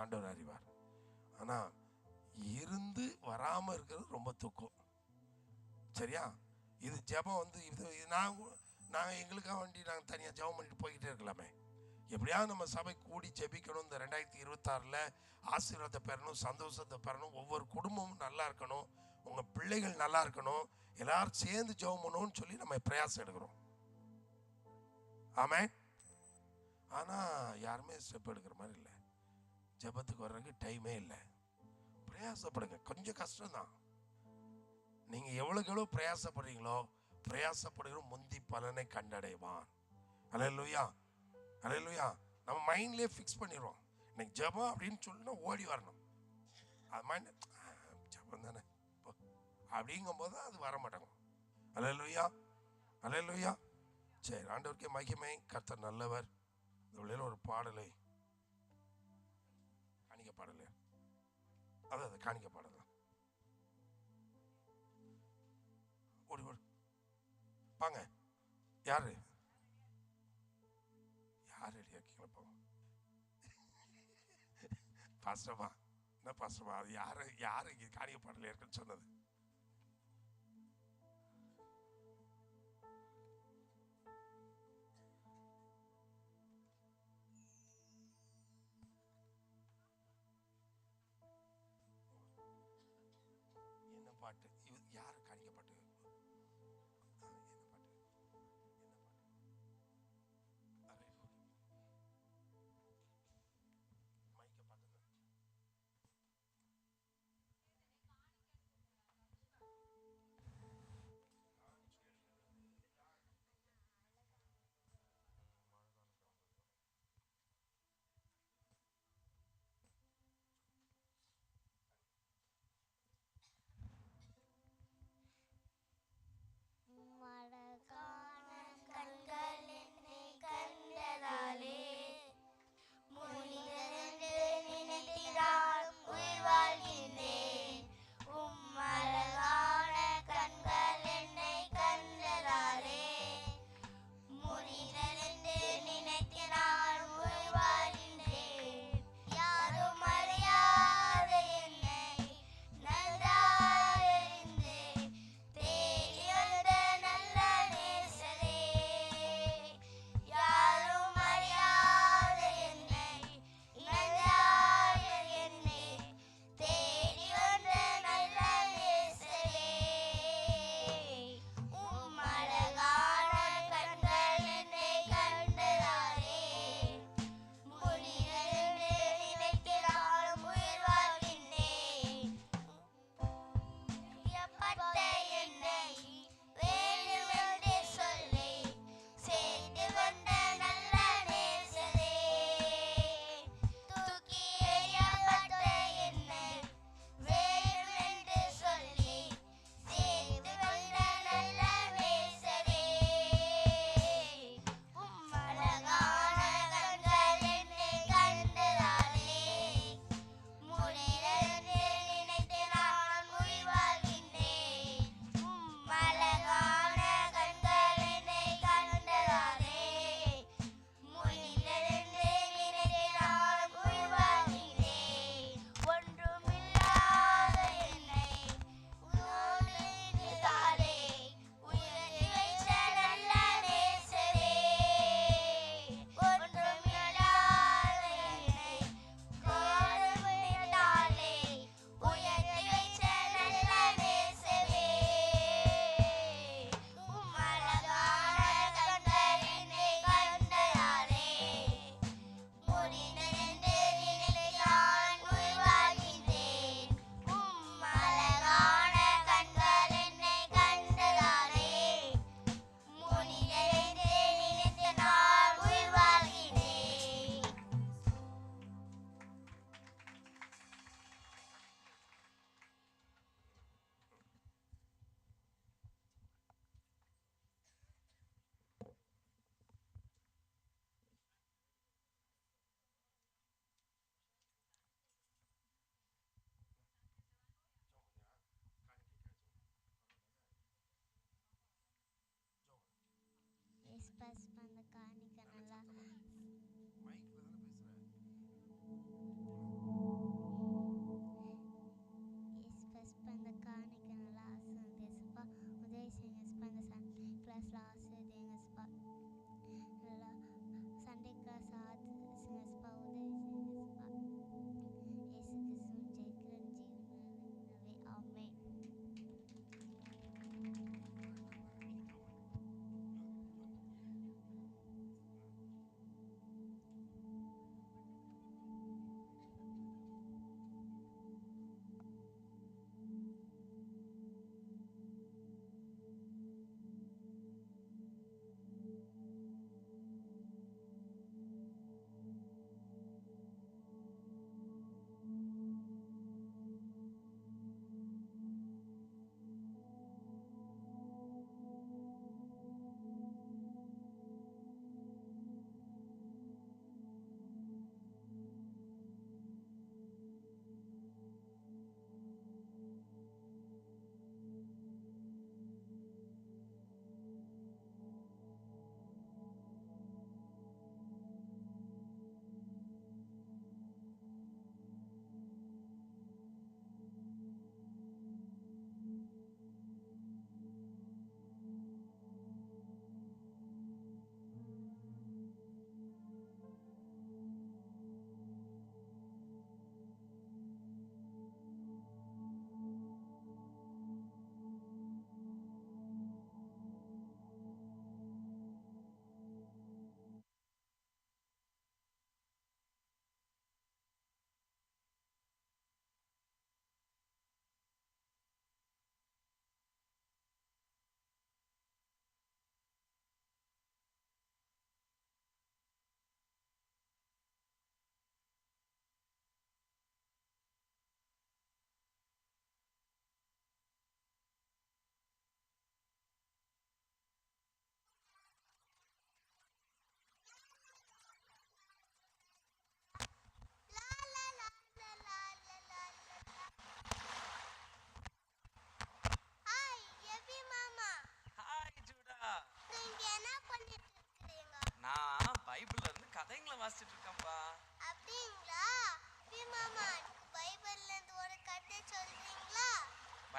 ஆண்டவர் அறிவார். ஆனா இருந்து வராம இருக்கிறது ரொம்ப துக்கம். சரியா? இது ஜெபம் வந்து இது நாங்கள் எங்களுக்காக வேண்டி நாங்கள் தனியாக ஜெபம் பண்ணிட்டு போய்கிட்டே இருக்கலாமே. எப்படியாவது நம்ம சபை கூடி ஜெபிக்கணும். இந்த 2026 ஆசீர்வாதத்தை பெறணும், சந்தோஷத்தை பெறணும், ஒவ்வொரு குடும்பமும் நல்லா இருக்கணும், உங்கள் பிள்ளைகள் நல்லா இருக்கணும், எல்லாரும் சேர்ந்து ஜெபம் பண்ணணும்னு சொல்லி நம்ம பிரயாசம் எடுக்கிறோம். ஆமென். ஆனால் யாருமே ஸ்டெப் எடுக்கிற மாதிரி இல்லை. ஜெபத்துக்கு வர்றதுக்கு டைமே இல்லை. பிரயாசப்படுங்க. கொஞ்சம் கஷ்டம்தான். நீங்கள் எவ்வளோக்கு எவ்வளோ பிரயாசப்படுறீங்களோ பிரயாசப்படுகிற முந்தி பலனை கண்டடைவான். அல்லேலூயா, அல்லேலூயா. நம்ம மைண்ட்லேயே ஃபிக்ஸ் பண்ணிடுவோம். இன்னைக்கு ஜெபம் அப்படின்னு சொல்லினா ஓடி வரணும். அது மைண்ட் ஜெபம் தானே அப்படிங்கும்போது அது வர மாட்டாங்க. அல்லேலூயா, அல்லேலூயா. சரி, ஆண்டவருக்கே மகிமை. கர்த்தர் நல்லவர். இந்த ஒரு பாடலை காணிக்க பாடலை, அதாவது காணிக்க பாடலாம். ஓடி ஓடி பாங்க. யாரு யார் ரெடியா இருக்கீங்களா? போங்க. பாஸ்டர்மா, என்ன பாஸ்டர்மா, அது யாரு இங்கே காணிக்க பாடல இருக்குன்னு சொன்னது? என்ன பாட்டு? யாரு காணிக்க பாட்டு?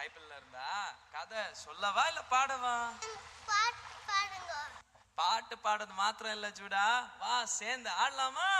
பைபிள்ல இருந்தா கதை சொல்லவா இல்ல பாடவா? பாட்டு பாடுறது மாத்திரம் இல்ல ஜூடா, வா சேர்ந்து ஆடலாமா?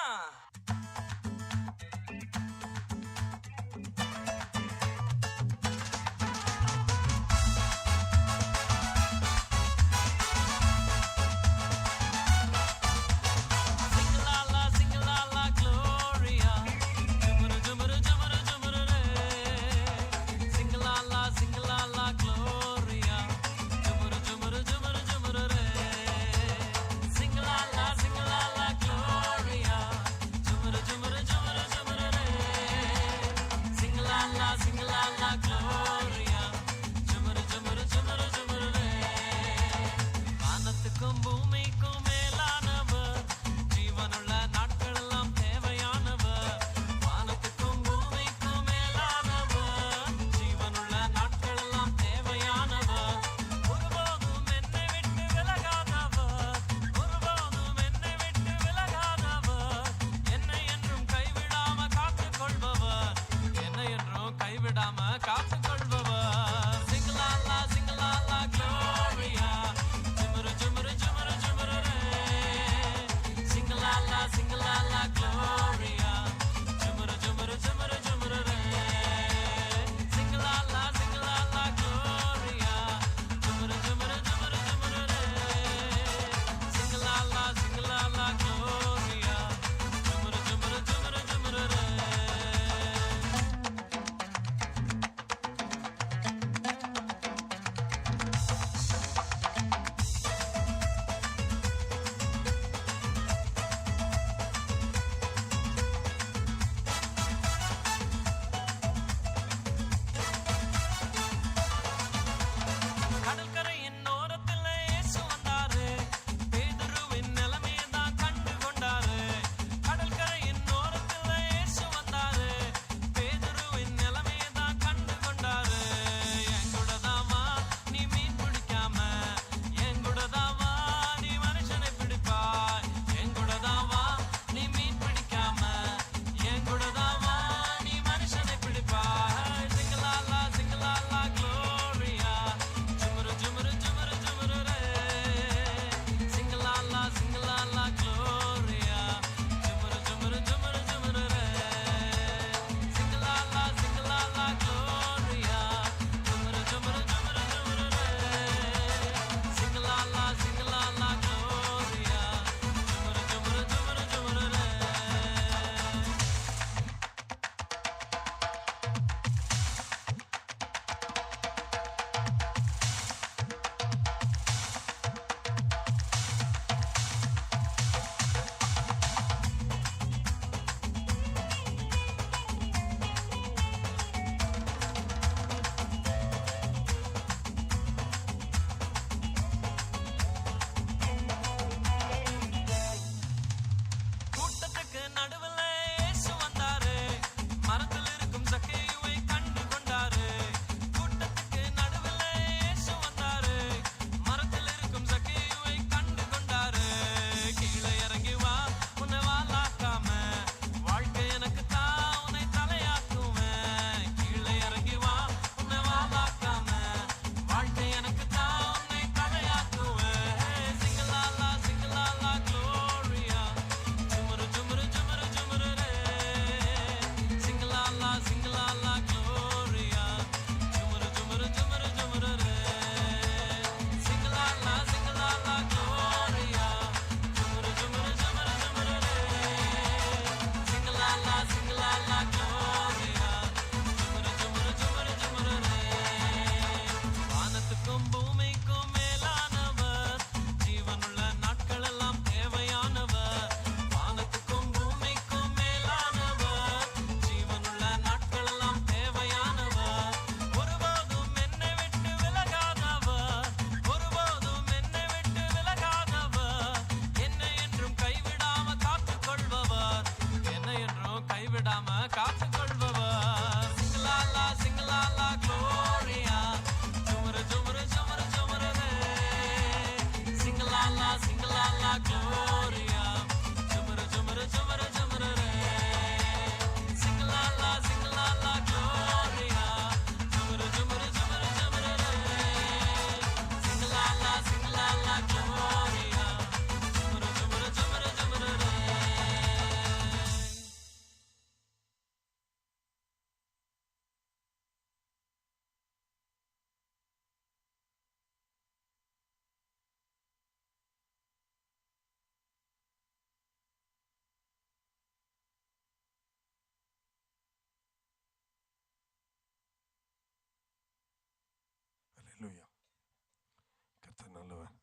நல்லவர்.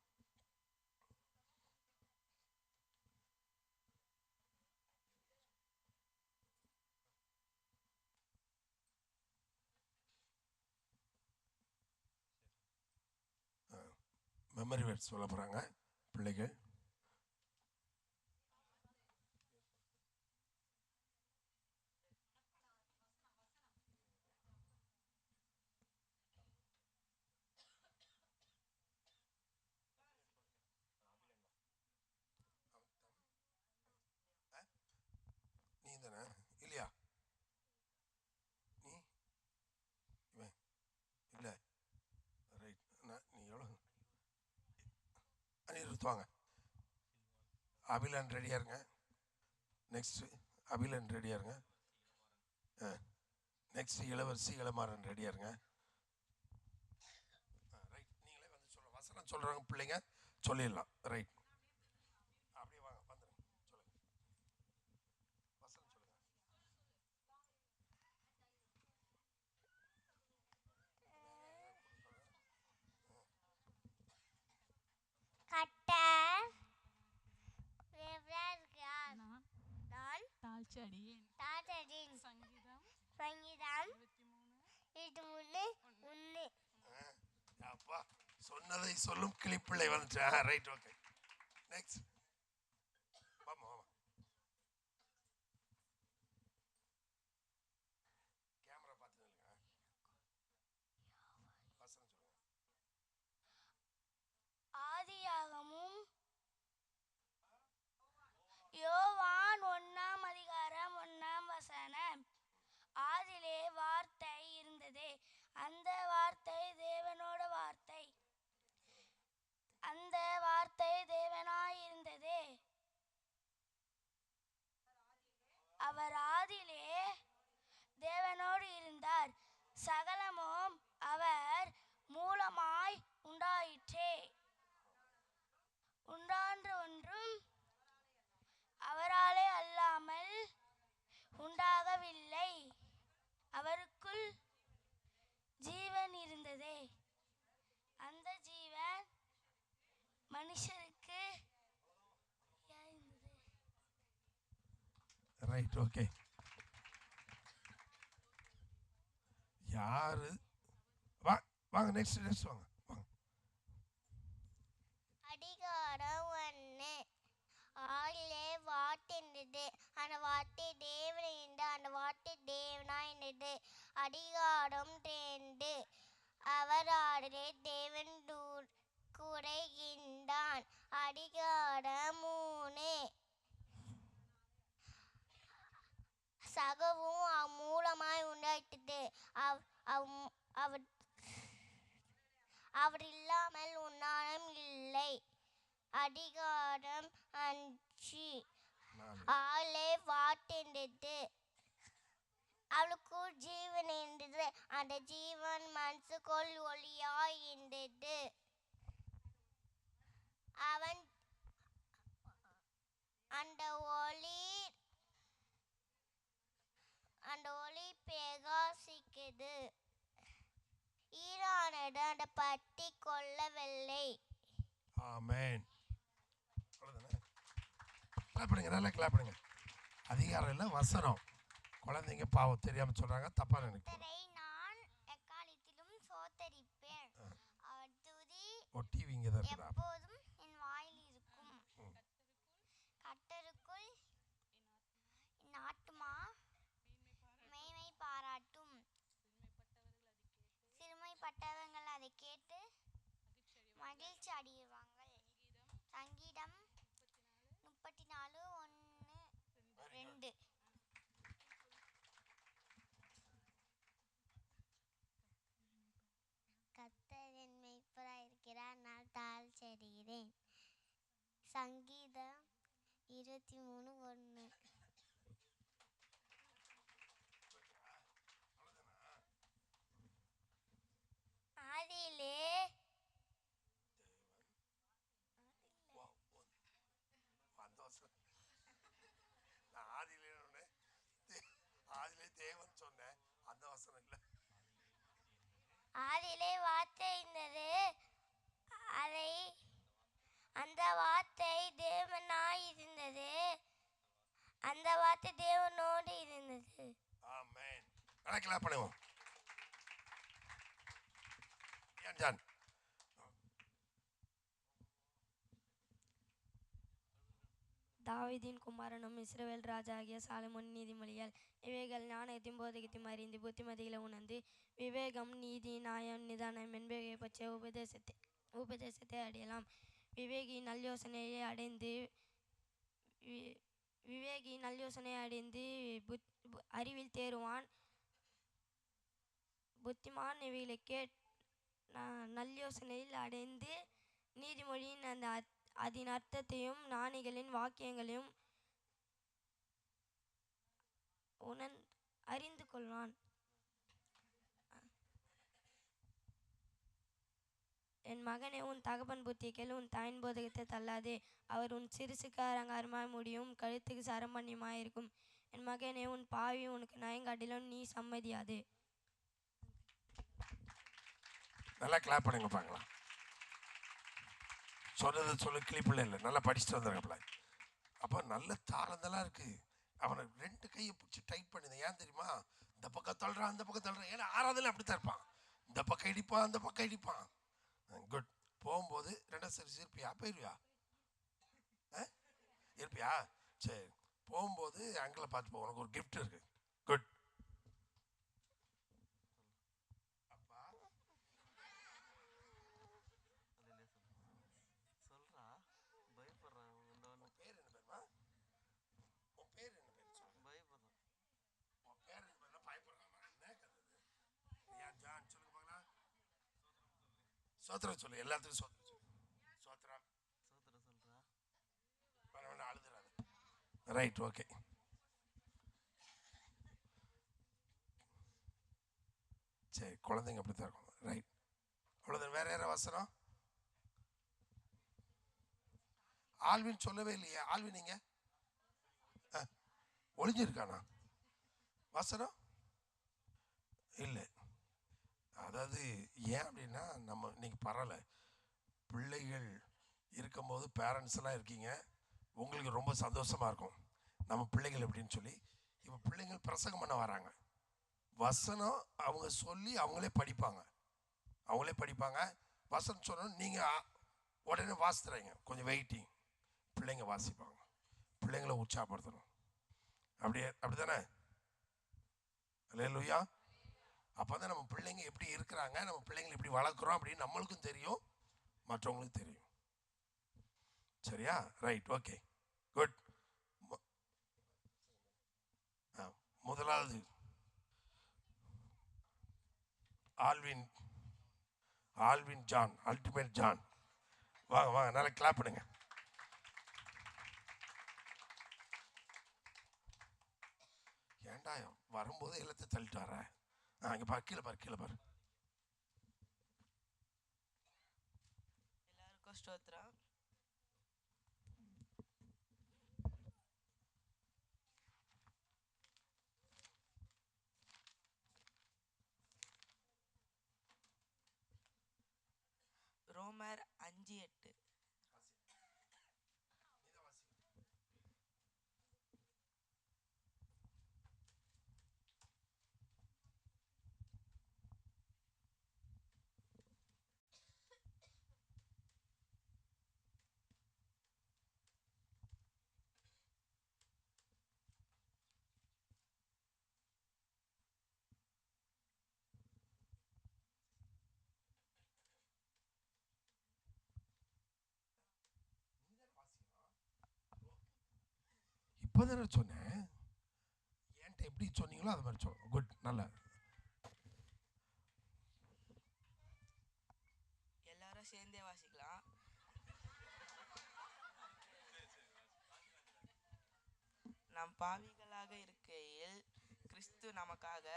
மெமரி வேர்ட் சொல்ல போகிறாங்க பிள்ளைகள். நீ தானே இல்லையா? நீ இவன் இல்லை. ரைட். நீ எவ்வளோ அனிருத் வாங்க. அபிலன் ரெடியாக இருங்க. நெக்ஸ்ட்டு அபிலன் ரெடியாக இருங்க. நெக்ஸ்ட் இளவரசி இளமாறன் ரெடியாக இருங்க. ரைட். நீங்களே வந்து சொல்ல வசனம் சொல்கிறாங்க பிள்ளைங்க சொல்லிடலாம். ரைட். அப்படியே வாங்க வந்துடுங்க. சொல்லுங்க வசனம் சொல்லுங்க. கட்டர் விவரிக்கிறார். நான் தாழ்ச்சடியேன். தாத்தரின் சங்கீதம் சங்கீதம் 23:1. அப்பா சொன்னதை சொல்லும் கிளிப்பிள்ளை வந்துட்டேன். ரைட். ஓகே. நெக்ஸ்ட் வாமா வாமா. கேமரா பார்த்து நில்லுங்க. வசனம் சொல்லுங்க. ஆதியாகமும் யோவான் 1:1. ஆதியிலே வார்த்தை இருந்தது, அந்த வார்த்தை தேவனோட வார்த்தை, அந்த வார்த்தை தேவனாய் இருந்தது. அவர் ஆதியிலே தேவனோடு இருந்தார். சகலமும் அவர் மூலமாய் உண்டாயிற்றே. உண்டான்ற ஒன்றும் அவராலே அல்லாமல் உண்டாகவில்லை. அவருக்குள் ஜீவன் இருந்ததே, அந்த ஜீவன் மனுஷருக்கு இருந்தது. ரைட். ஓகே. யாரு வாங்க நெக்ஸ்ட் வாங்க வாங்க. அதிகாரம் 1. ஆதியிலே வார்த்தை இருந்தது, அந்த வார்த்தை தேவன் இருந்தது, அந்த வார்த்தை தேவனாய் இருந்தது. அதிகாரம் 2. அவர் ஆதியிலே தேவன் கூட இருந்தான். அதிகாரம் 3. சகவும் மூலமாய் உண்டாயிட்டது. அவர் இல்லாமல் உன்னாலும் இல்லை. அதிகாரம் 5. ஆளே வார்த்தை, அவளுக்கு ஜீவன் இருந்தது, அந்த ஜீவன் மனசுக்குள் ஒளியாய் இருந்தது. அவன் அந்த ஒளி பிரகாசிக்குது. ஈரானது அந்த பற்றி கொள்ளவில்லை. ஆமென். அவ்வளவுதானே? கிளாப் பண்ணுங்க, நல்லா கிளாப் பண்ணுங்க. அதிகாரம் இல்லை வசனம். குழந்தைங்க பாவம் தெரியாம சொல்றாங்க, தப்பா நினைக்க. கர்த்தரை நான் எக்காலத்திலும் சோத்தரிப்பேன். அவர் துதி டிவிங்க தான் இருக்குடா. எப்போதும் என் வாயில் இருக்கும். கர்த்தருக்குள் என் ஆத்துமா மேன்மை பாராட்டும். சிறுமைப்பட்டவர்கள் அதை கேட்டு மகிழ்ச்சி அடைவார்கள். சங்கீதம் 34:1-2. கர்த்தர் என் மேய்ப்பராய் இருக்கிறார், நான் தாழ்ச்சடைகிறேன். சங்கீதம் 23:1. ஆதியிலே ஆதியிலே தேவன் சொன்னேன், அந்த வசனம் இல்லை. ஆதியிலே வார்த்தை இருந்தது, அதை அந்த வார்த்தை தேவனாய் இருந்தது. அந்த வார்த்தை தேவனோடு இருந்தது. ஆமென். நல்லா கிளாப் பண்ணுவோம். ஏன் ஜான்? தாவீதின் குமாரனும் இஸ்ரவேல் ராஜாகிய சாலமோன் நீதிமொழிகள் இவைகள் ஞானத்தையும் போதகத்தையும் அறிந்து புத்திமதிகளை உணர்ந்து விவேகம் நீதி நியாயம் நிதானம் என்பவை பற்றிய உபதேசத்தை அடையலாம். விவேகி நல்லயோசனையை அடைந்து அறிவில் தேறுவான். புத்திமான் இவைகளை நல்லயோசனையில் அடைந்து நீதிமொழியின் அதன் அர்த்தத்தையும் ஞானிகளின் வாக்கியங்களையும் அறிந்து கொள்வான். என் மகனே, உன் தகப்பன் புத்தியை கேள், உன் தாயின் போதகத்தை தள்ளாதே. அவர் உன் சிறுசுக்கு அலங்காரமாய் முடியும், கழுத்துக்கு சரமணியமாய் இருக்கும். என் மகனே, உன் பாவி உனக்கு நயங்காட்டிலும் நீ சம்மதியாதே. நல்லா கிளாப் பண்ணுங்க பார்க்கலாம். சொன்னது சொல்ல கிளிப்பிள்ள இல்லை, நல்லா படிச்சுட்டு வந்துருங்கப்பல. அப்போ நல்ல தாளந்தெல்லாம் இருக்கு. அவனை 2 கையை பிடிச்சி டைட் பண்ணுது. ஏன் தெரியுமா? இந்த பக்கம் தள்ளுறான், அந்த பக்கம் தள்ளுறான். ஏன்னா ஆறாவதுல அப்படித்தான் இருப்பான். இந்த பக்கம் இடிப்பான், அந்த பக்கம் இடிப்பான். குட். போகும்போது 2 சரி இருப்பியா? போயிருவியா? இருப்பியா? சரி. போகும்போது அங்கிளை பார்த்து போ, உனக்கு ஒரு கிஃப்ட் இருக்கு. குட். சோத்திரம் சொல்லு, எல்லாத்துக்கும் சோத்திரம் சொல்லு. சோத்திரம் சொல்றா, அழுதுறாரு. Right, okay. சரி, குழந்தைங்க அப்படித்தான் இருக்கும். ரைட், அவ்வளோதான். வேற யார வசனம்? ஆல்வின் சொல்லவே இல்லையே. ஆல்வின் நீங்க ஒளிஞ்சிருக்கானா வசனம்? இல்லை. அதாவது ஏன் அப்படின்னா, நம்ம இன்னைக்கு பரவாயில்ல, பிள்ளைகள் இருக்கும்போது பேரண்ட்ஸ் எல்லாம் இருக்கீங்க, உங்களுக்கு ரொம்ப சந்தோஷமா இருக்கும். நம்ம பிள்ளைகள் எப்படின்னு சொல்லி இப்போ பிள்ளைங்கள் பிரசங்கம் பண்ண வராங்க. வசனம் அவங்க சொல்லி அவங்களே படிப்பாங்க. வசனம் சொன்னோம், நீங்கள் உடனே வாசித்துறீங்க. கொஞ்சம் வெயிட்டிங், பிள்ளைங்க வாசிப்பாங்க. பிள்ளைங்களை உற்சாகப்படுத்தணும். அப்படிதானே? அல்லேலூயா. அப்போ தான் நம்ம பிள்ளைங்க எப்படி இருக்கிறாங்க, நம்ம பிள்ளைங்களை எப்படி வளர்க்குறோம் அப்படின்னு நம்மளுக்கும் தெரியும், மற்றவங்களுக்கும் தெரியும். சரியா? Right, okay, good. முதலாவது ஆல்வின் ஜான், அல்டிமேட் ஜான். வாங்க, நல்லா கிளாப் பண்ணுங்க. ஏன்டா வரும்போது எல்லாத்தையும் தள்ளிட்டு வர? இங்கே பாரு, கீழே பாரு. எல்லாருக்கும் ஸ்தோத்திரம். ரோமர் 5:8. இப்போதானே சொன்னேன், என்கிட்ட எப்படி சொன்னீங்களோ அது மாதிரி சொல்லணும். குட், நல்லா. எல்லாரும் சேர்ந்தே வாசிக்கலாம். நாம் பாவிகளாக இருக்கையில் கிறிஸ்து நமக்காக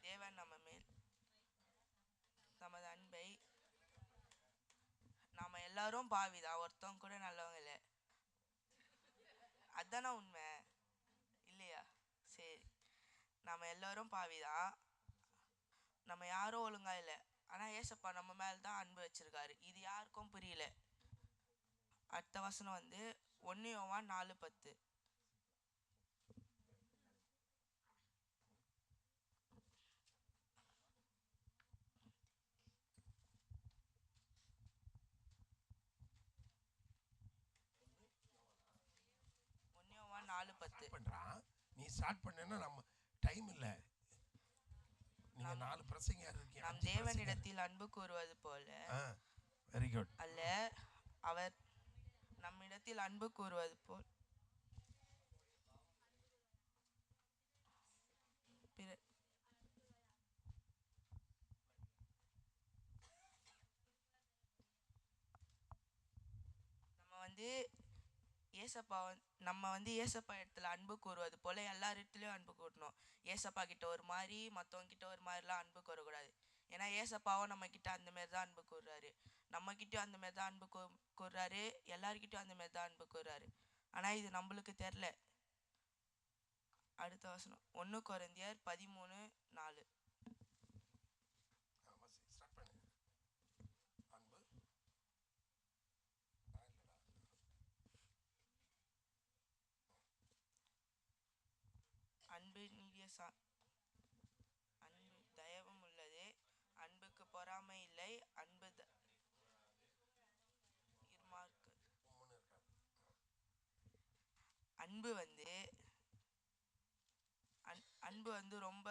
தேவன் நம்ம மேல் தமது அன்பை, நாம எல்லாரும் பாவிதான், ஒருத்தவங்க கூட நல்லவங்க இல்லை. அதானே உண்மை இல்லையா? சரி, நம்ம எல்லாரும் பாவிதான், நம்ம யாரும் ஒழுங்கா இல்லை. ஆனால் ஏசப்பா நம்ம மேலே தான் அன்பு வச்சிருக்காரு. இது யாருக்கும் புரியல. அடுத்த வசனம் வந்து 1 யோவான் 4:10. பண்றான். நீ ஸ்டார்ட் பண்ணேன்னா நம்ம டைம் இல்ல. நீங்க 4 பிரசங்க இருக்கீங்க. நம் தேவனிடத்தில் அன்பு கூறுவது போல வெரி குட் அல்ல, அவர் நம்மிடத்தில் அன்பு கூறுவது போல் நம்ம வந்து ஏசப்பா இடத்துல அன்பு கூறுவது போல எல்லார் இடத்துலையும் அன்பு கூறணும். ஏசப்பா கிட்ட ஒரு மாதிரி, மற்றவங்க கிட்ட ஒரு மாதிரிலாம் அன்பு கூறக்கூடாது. ஏன்னா ஏசப்பாவும் நம்ம கிட்ட அந்த மாதிரி தான் அன்பு கூறுறாரு. நம்ம கிட்டயும் அந்த மாதிரி தான் அன்பு கூறுறாரு. எல்லார்கிட்டயும் அந்த மாதிரி தான் அன்பு கூறுறாரு. ஆனால் இது நம்மளுக்கு தெரில. அடுத்த வசனம் 1 கொரிந்தியர் 13:4. அன்பு நீடிய அன்பு தயவும் உள்ளது, அன்புக்கு பொறாமை இல்லை, அன்பு அன்பு வந்து ரொம்ப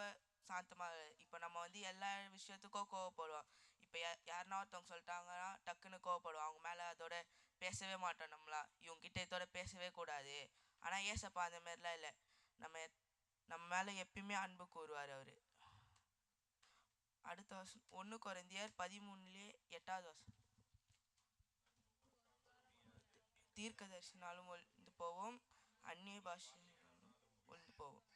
சாந்தமாக. இப்போ நம்ம வந்து எல்லா விஷயத்துக்கும் கோவப்படுவோம். இப்போ யாருன்னா ஒருத்தவங்க சொல்லிட்டாங்கன்னா டக்குன்னு கோவப்படுவோம். அவங்க மேலே அதோட பேசவே மாட்டோம். இவங்க கிட்ட இதோட பேசவே கூடாது. ஆனால் ஏசப்பா அந்த மாதிரிலாம் இல்லை. நம்ம மேலே எப்பயுமே அன்பு கூறுவார் அவர். அடுத்த வருஷம் 1 கொரிந்தியர் 13:8. தீர்க்க தரிசனாலும் ஒழிந்து போவோம், அந்நிய பாஷையும் ஒழிந்து போவோம்.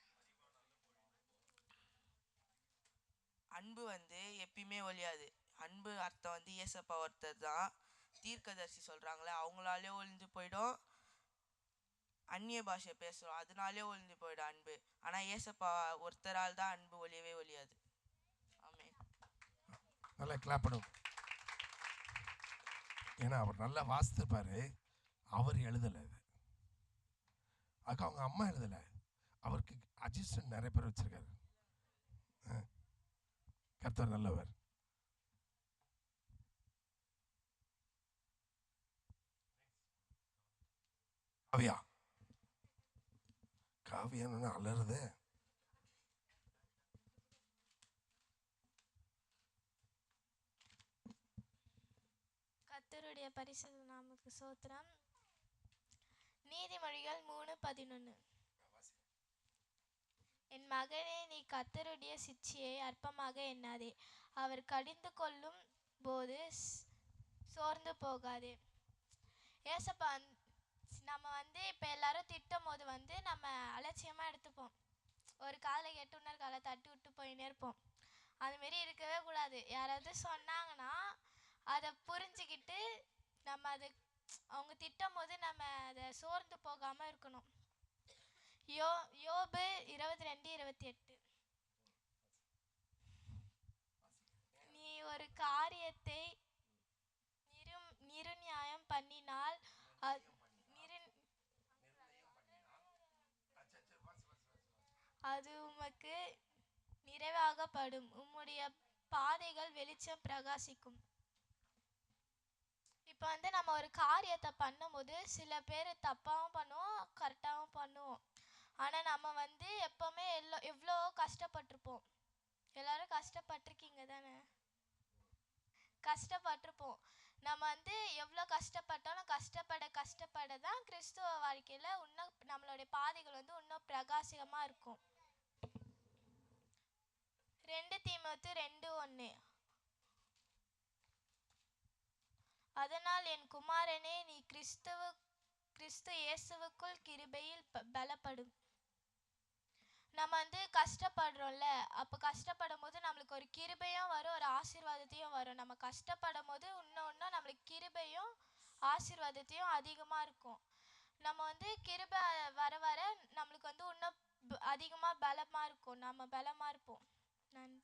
அன்பு வந்து எப்பயுமே ஒழியாது. அன்பு அர்த்தம் வந்து ஏசப்பா ஒருத்தர் தான். தீர்க்கதரிசி சொல்கிறாங்களே அவங்களாலே ஒழிஞ்சு போயிடும். அந்நிய பாஷை பேசுகிறோம் அதனாலே ஒழிஞ்சு போயிடும் அன்பு. ஆனால் ஏசப்பா ஒருத்தரால் தான் அன்பு ஒழியவே ஒழியாது. ஆமென். நல்லா கிளாப் பண்ணும். ஏன்னா அவர் நல்லா வாசித்துப்பாரு. அவர் எழுதலை இது. அதுக்கு அவங்க அம்மா எழுதலை. அவருக்கு அசிஸ்டன்ட் நிறைய பேர் வச்சிருக்காரு. கர்த்தர் நல்லவர். காவியா காவியான்னு அலறுதே. கர்த்தருடைய பரிசுத்த நாமத்துக்கு ஸ்தோத்திரம். நீதிமொழிகள் 3:11. என் மகனே, நீ கர்த்தருடைய சிட்சையை அற்பமாக எண்ணாதே, அவர் கடிந்து கொள்ளும் போது சோர்ந்து போகாதே. ஏசப்பா நம்ம வந்து இப்போ எல்லாரும் திட்டும் போது வந்து நம்ம அலட்சியமாக எடுத்துப்போம். ஒரு காலை கேட்டு இன்னொரு காலை தட்டி விட்டு போயின்னே இருப்போம். அதுமாரி இருக்கவே கூடாது. யாராவது சொன்னாங்கன்னா அதை புரிஞ்சுக்கிட்டு நம்ம அது அவங்க திட்டும் போது நம்ம அதை சோர்ந்து போகாமல் இருக்கணும். யோபு 22:28. நீ ஒரு காரியத்தை நிர்ணயம் பண்ணினால் அது உமக்கு நிறைவாகப்படும், உம்முடைய பாதைகள் வெளிச்சம் பிரகாசிக்கும். இப்போ வந்து நம்ம ஒரு காரியத்தை பண்ணும்போது சில பேர் தப்பாகவும் பண்ணுவோம், கரெக்டாகவும் பண்ணுவோம். ஆனால் நம்ம வந்து எப்போவுமே எவ்வளோ கஷ்டப்பட்டிருப்போம். எல்லாரும் கஷ்டப்பட்டிருக்கீங்க தானே? கஷ்டப்பட்டிருப்போம். நம்ம வந்து எவ்வளோ கஷ்டப்பட்டாலும் கஷ்டப்பட தான் கிறிஸ்துவ வாழ்க்கையில் இன்னும் நம்மளுடைய பாதைகள் வந்து இன்னும் பிரகாசமாக இருக்கும். 2 தீமோத்தேயு 2:1. அதனால் என் குமாரனே, நீ கிறிஸ்து இயேசுவுக்குள் கிருபையில் பலப்படும். நம்ம வந்து கஷ்டப்படுறோம்ல, அப்போ கஷ்டப்படும் போது நம்மளுக்கு ஒரு கிருபையும் வரும், ஒரு ஆசீர்வாதத்தையும் வரும். நம்ம கஷ்டப்படும் போது இன்னும் நம்மளுக்கு கிருபையும் ஆசீர்வாதத்தையும் அதிகமாக இருக்கும். நம்ம வந்து கிருபை வர வர நம்மளுக்கு வந்து இன்னும் அதிகமாக பலமாக இருக்கும். நம்ம பலமாக இருப்போம். நன்றி.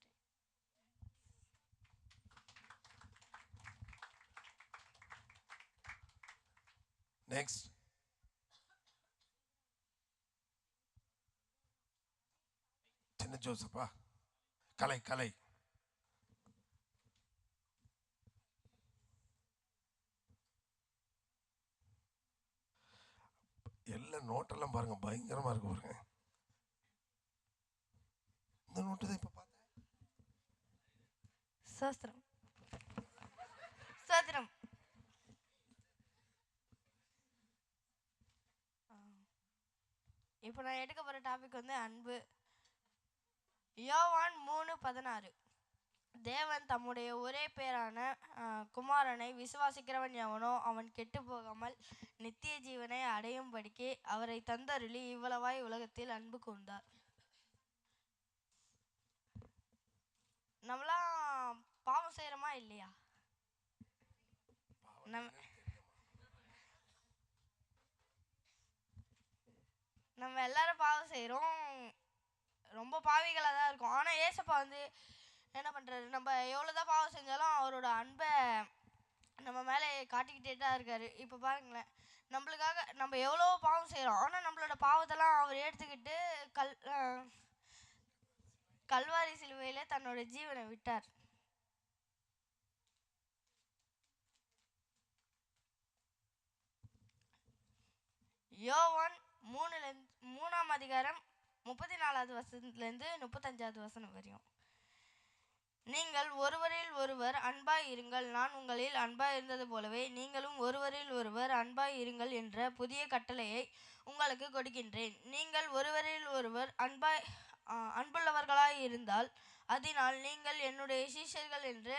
நெக்ஸ்ட். சின்ன ஜோசப்பா. கலை கலை. எல்லாம் நோட்டெல்லாம் பாருங்க, பயங்கரமா இருக்கு பாருங்க. இந்த நோட்டு தான் இப்ப பார்த்தேன். சோஸ்திரம் சோத்திரம். இப்போ நான் எடுக்க போகிற டாபிக் வந்து அன்பு. யோவான் 3:16. தேவன் தம்முடைய ஒரே பேரான குமாரனை விசுவாசிக்கிறவன் எவனோ அவன் கெட்டு போகாமல் நித்திய ஜீவனை அடையும்படிக்கு அவரை தந்தருளி இவ்வளவாய் உலகத்தில் அன்பு கூர்ந்தார். நம்மளாம் பாவம் செய்கிறோமா இல்லையா? நம்ம எல்லாரும் பாவம் செய்கிறோம், ரொம்ப பாவிகளாக தான் இருக்கும். ஆனால் ஏசப்பா வந்து என்ன பண்ணுறாரு, நம்ம எவ்வளோ தான் பாவம் செஞ்சாலும் அவரோட அன்பை நம்ம மேலே காட்டிக்கிட்டே தான் இருக்காரு. இப்போ பாருங்களேன், நம்மளுக்காக நம்ம எவ்வளோ பாவம் செய்கிறோம், ஆனால் நம்மளோட பாவத்தெல்லாம் அவர் எடுத்துக்கிட்டு கல்வாரி சிலுவையில் தன்னோட ஜீவனை விட்டார். யோவான் 3ஆம் அதிகாரம் 34வது வசனத்துலேருந்து 35வது வசனம் வரையும். நீங்கள் ஒருவரில் ஒருவர் அன்பாய் இருங்கள், நான் உங்களில் அன்பாய் இருந்தது போலவே நீங்களும் ஒருவரில் ஒருவர் அன்பாய் இருங்கள் என்ற புதிய கட்டளையை உங்களுக்கு கொடுக்கின்றேன். நீங்கள் ஒருவரில் ஒருவர் அன்புள்ளவர்களாய் இருந்தால் அதனால் நீங்கள் என்னுடைய சீஷர்கள் என்று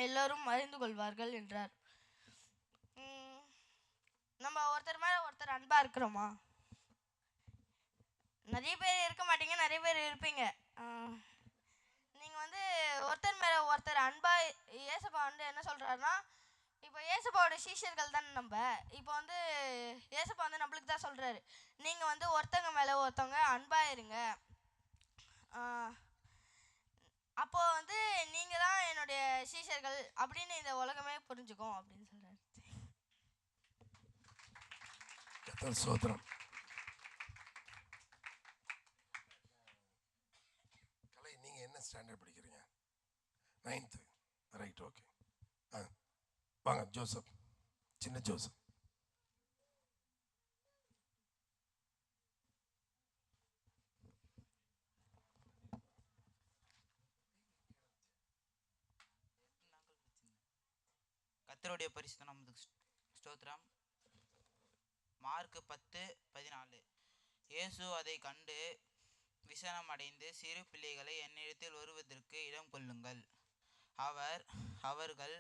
எல்லோரும் அறிந்து கொள்வார்கள் என்றார். நம்ம ஒருத்தர் மேலே ஒருத்தர் அன்பாக இருக்கிறோமா? நிறைய பேர் இருக்க மாட்டீங்க, நிறைய பேர் இருப்பீங்க. நீங்கள் வந்து ஒருத்தர் மேலே ஒருத்தர் அன்பாக, ஏசப்பா வந்து என்ன சொல்கிறாருன்னா, இப்போ ஏசப்பாவோட சீஷர்கள் தானே நம்ம. இப்போ வந்து ஏசப்பா வந்து நம்மளுக்கு தான் சொல்கிறாரு, நீங்கள் வந்து ஒருத்தங்க மேலே ஒருத்தவங்க அன்பாக இருங்க, அப்போது வந்து நீங்கள் தான் என்னுடைய சீஷர்கள் அப்படின்னு இந்த உலகமே புரிஞ்சுக்கும் அப்படின்னு சொல்கிறாரு. சோத்திரம். கலை, நீங்கள் என்ன ஸ்டாண்டர்ட் படிக்கிறீங்க? 9th. Right, okay. வாங்க ஜோசப், சின்ன ஜோசப். கர்த்தருடைய பரிசுத்த நாமத்துக்கு ஸ்தோத்திரம். மார்க் 10:14. இயேசு அதை கண்டு விசனம் அடைந்து, சிறு பிள்ளைகளை என்னிடத்தில் வருவதற்கு இடம் கொள்ளுங்கள், அவர்கள்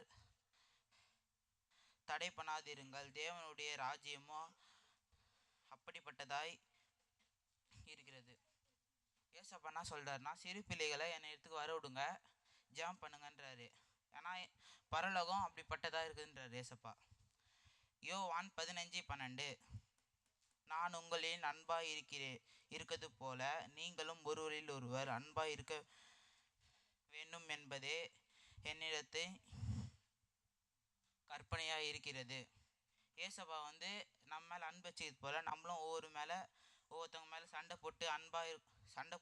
தடை பண்ணாதிருங்கள், தேவனுடைய ராஜ்யமோ அப்படிப்பட்டதாய் இருக்கிறது. ஏசப்பா என்ன சொல்றாருன்னா, சிறு பிள்ளைகளை என்னிடத்துக்கு வர விடுங்க, ஜெபம் பண்ணுங்கன்றாரு. ஏன்னா பரலோகம் அப்படிப்பட்டதாக இருக்குதுன்றார் ஏசப்பா. யோவான் 15:12. நான் உங்களின் அன்பாய் இருக்கிறது போல நீங்களும் ஒருவரில் ஒருவர் அன்பாய் இருக்க வேண்டும் என்பதே என்னிடத்து கற்பனையாக இருக்கிறது. ஏசப்பா வந்து நம்ம மேலே அன்பு வச்சது போல் நம்மளும் ஒவ்வொருத்தவங்க மேலே சண்டை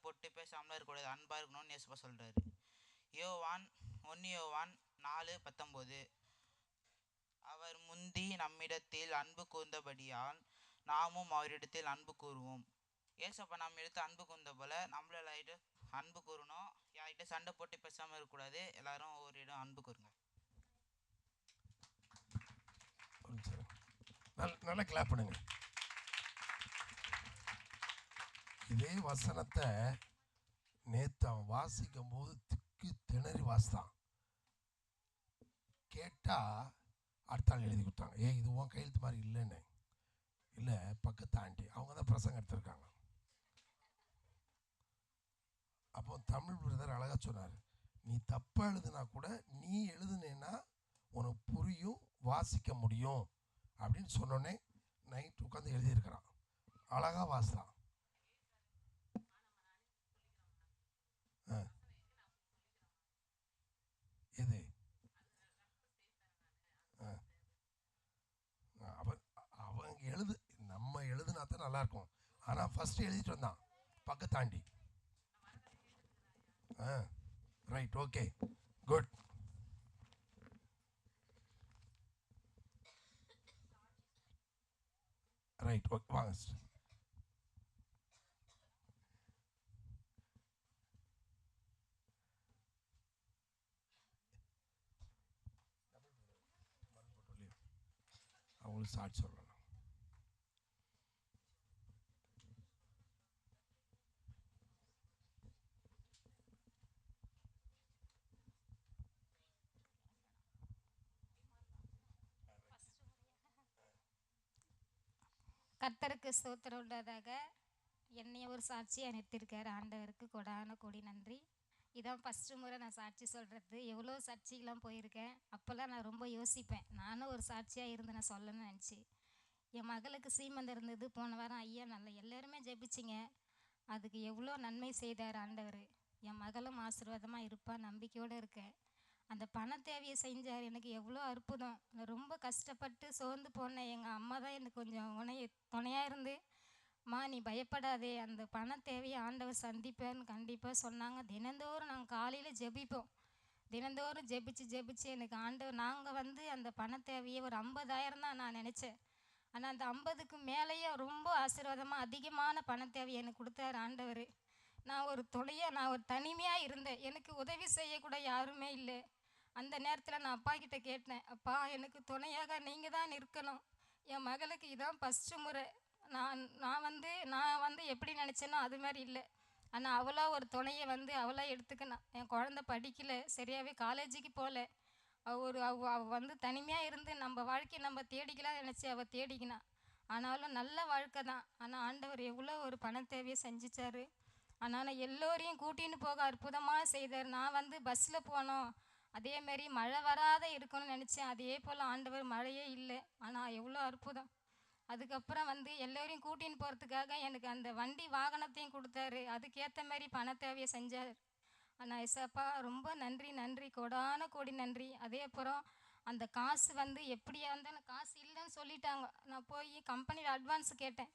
போட்டு பேசாமலாம் இருக்கக்கூடாது, அன்பாக இருக்கணும்னு ஏசப்பா சொல்கிறாரு. 1 யோவான் 4:19. அவர் முந்தி நம்மிடத்தில் அன்பு கூர்ந்தபடியால் நாமும் அவரிடத்தில் அன்பு கூறுவோம். ஏசப்பா நம்ம இடத்துல அன்பு கூர்ந்த போல நம்மள அன்பு கூறணும். யார்கிட்ட சண்டை போட்டு பேசாமல் இருக்கக்கூடாது. எல்லாரும் ஒவ்வொரு இடம் அன்பு கூறுங்க. நல்லா கிளாப் பண்ணுங்க. இதே வசனத்தை நேற்று அவன் வாசிக்கும் போது திக்கு திணறி வாசித்தான். கேட்டால் அடுத்த ஆள் எழுதி கொடுத்தாங்க, இது உன் கையெழுத்து மாதிரி இல்லைன்னு. இல்லை, பக்கத்து ஆண்டி அவங்க தான் பிரசங்கம் எடுத்திருக்காங்க. அப்போ தமிழ் பிரதர் அழகாக சொன்னார், நீ தப்பாக எழுதுனா கூட நீ எழுதுனேன்னா உனக்கு புரியும், வாசிக்க முடியும் அப்படின்னு சொன்னோடனே நைட் உட்காந்து எழுதியிருக்கிறான். அழகாக வாசித்தான். எது பார்த்தா நல்லா இருக்கும். ஆனால் ஃபஸ்ட்டு எழுதிட்டு வந்தான் பக்கத்தாண்டி. Right, okay, good. Right, okay, வாங்க. அவங்களுக்கு சாட்சி சொல்லணும். கர்த்தருக்கு ஸ்தோத்திரம் உண்டாதாக. என்னைய ஒரு சாட்சியாக நிறுத்திருக்காரு. ஆண்டவருக்கு கொடான கோடி நன்றி. இதான் ஃபஸ்ட்டு முறை நான் சாட்சி சொல்கிறது. எவ்வளோ சாட்சிக்கெலாம் போயிருக்கேன். அப்போல்லாம் நான் ரொம்ப யோசிப்பேன், நானும் ஒரு சாட்சியாக இருந்து நான் சொல்லணும்னு நினச்சி. என் மகளுக்கு சீமந்தம் இருந்தது போன வாரம். ஐயா நல்லா எல்லாருமே ஜெபிச்சிங்க. அதுக்கு எவ்வளோ நன்மை செய்தார் ஆண்டவர். என் மகளும் ஆசீர்வாதமாக இருப்பா, நம்பிக்கையோடு இருக்கேன். அந்த பண தேவையை செஞ்சார். எனக்கு எவ்வளோ அற்புதம். நான் ரொம்ப கஷ்டப்பட்டு சோர்ந்து போனேன். எங்கள் அம்மா தான் எனக்கு கொஞ்சம் துணையாக இருந்து, அம்மா நீ பயப்படாதே, அந்த பண தேவையை ஆண்டவர் சந்திப்பார்னு கண்டிப்பாக சொன்னாங்க. தினந்தோறும் நாங்கள் காலையில் ஜெபிப்போம். தினந்தோறும் ஜெபிச்சு எனக்கு ஆண்டவர், நாங்கள் வந்து அந்த பண தேவையை ஒரு 50,000 தான் நான் நினச்சேன். ஆனால் அந்த 50க்கு மேலேயே ரொம்ப ஆசீர்வாதமாக அதிகமான பண தேவையை எனக்கு கொடுத்தார் ஆண்டவர். நான் ஒரு நான் ஒரு தனிமையாக இருந்தேன். எனக்கு உதவி செய்யக்கூட யாருமே இல்லை. அந்த நேரத்தில் நான் அப்பா கிட்ட கேட்டேன், அப்பா எனக்கு துணையாக நீங்கள் தான் இருக்கணும். என் மகளுக்கு இதான் ஃபஸ்ட்டு முறை. நான் வந்து எப்படி நினச்சேனோ அது மாதிரி இல்லை. ஆனால் அவளா ஒரு துணையை வந்து அவளா எடுத்துக்கினான். என் குழந்தை படிக்கலை, சரியாகவே காலேஜுக்கு போகல. அவள் வந்து தனிமையாக இருந்து நம்ம வாழ்க்கையை நம்ம தேடிக்கலாம் நினச்சி அவள் தேடிக்கினான். ஆனாலும் நல்ல வாழ்க்கை தான். ஆனால் ஆண்டவர் எவ்வளோ ஒரு பண தேவையை செஞ்சிச்சாரு. ஆனால் எல்லோரையும் கூட்டின்னு போக அற்புதமாக செய்தார். நான் வந்து பஸ்ஸில் போனோம், அதேமாரி மழை வராத இருக்கணும்னு நினச்சேன். அதே போல் ஆண்டவர் மழையே இல்லை. ஆனால் எவ்வளோ அற்புதம். அதுக்கப்புறம் வந்து எல்லோரையும் கூட்டின்னு போகிறதுக்காக எனக்கு அந்த வண்டி வாகனத்தையும் கொடுத்தாரு. அதுக்கேற்ற மாதிரி பண தேவையை செஞ்சார். ஆனால் ஏசப்பா ரொம்ப நன்றி, கோடான கோடி நன்றி. அதே அப்புறம் அந்த காசு வந்து எப்படியா இருந்தாலும் காசு இல்லைன்னு சொல்லிட்டாங்க. நான் போய் கம்பெனியில் அட்வான்ஸ் கேட்டேன்.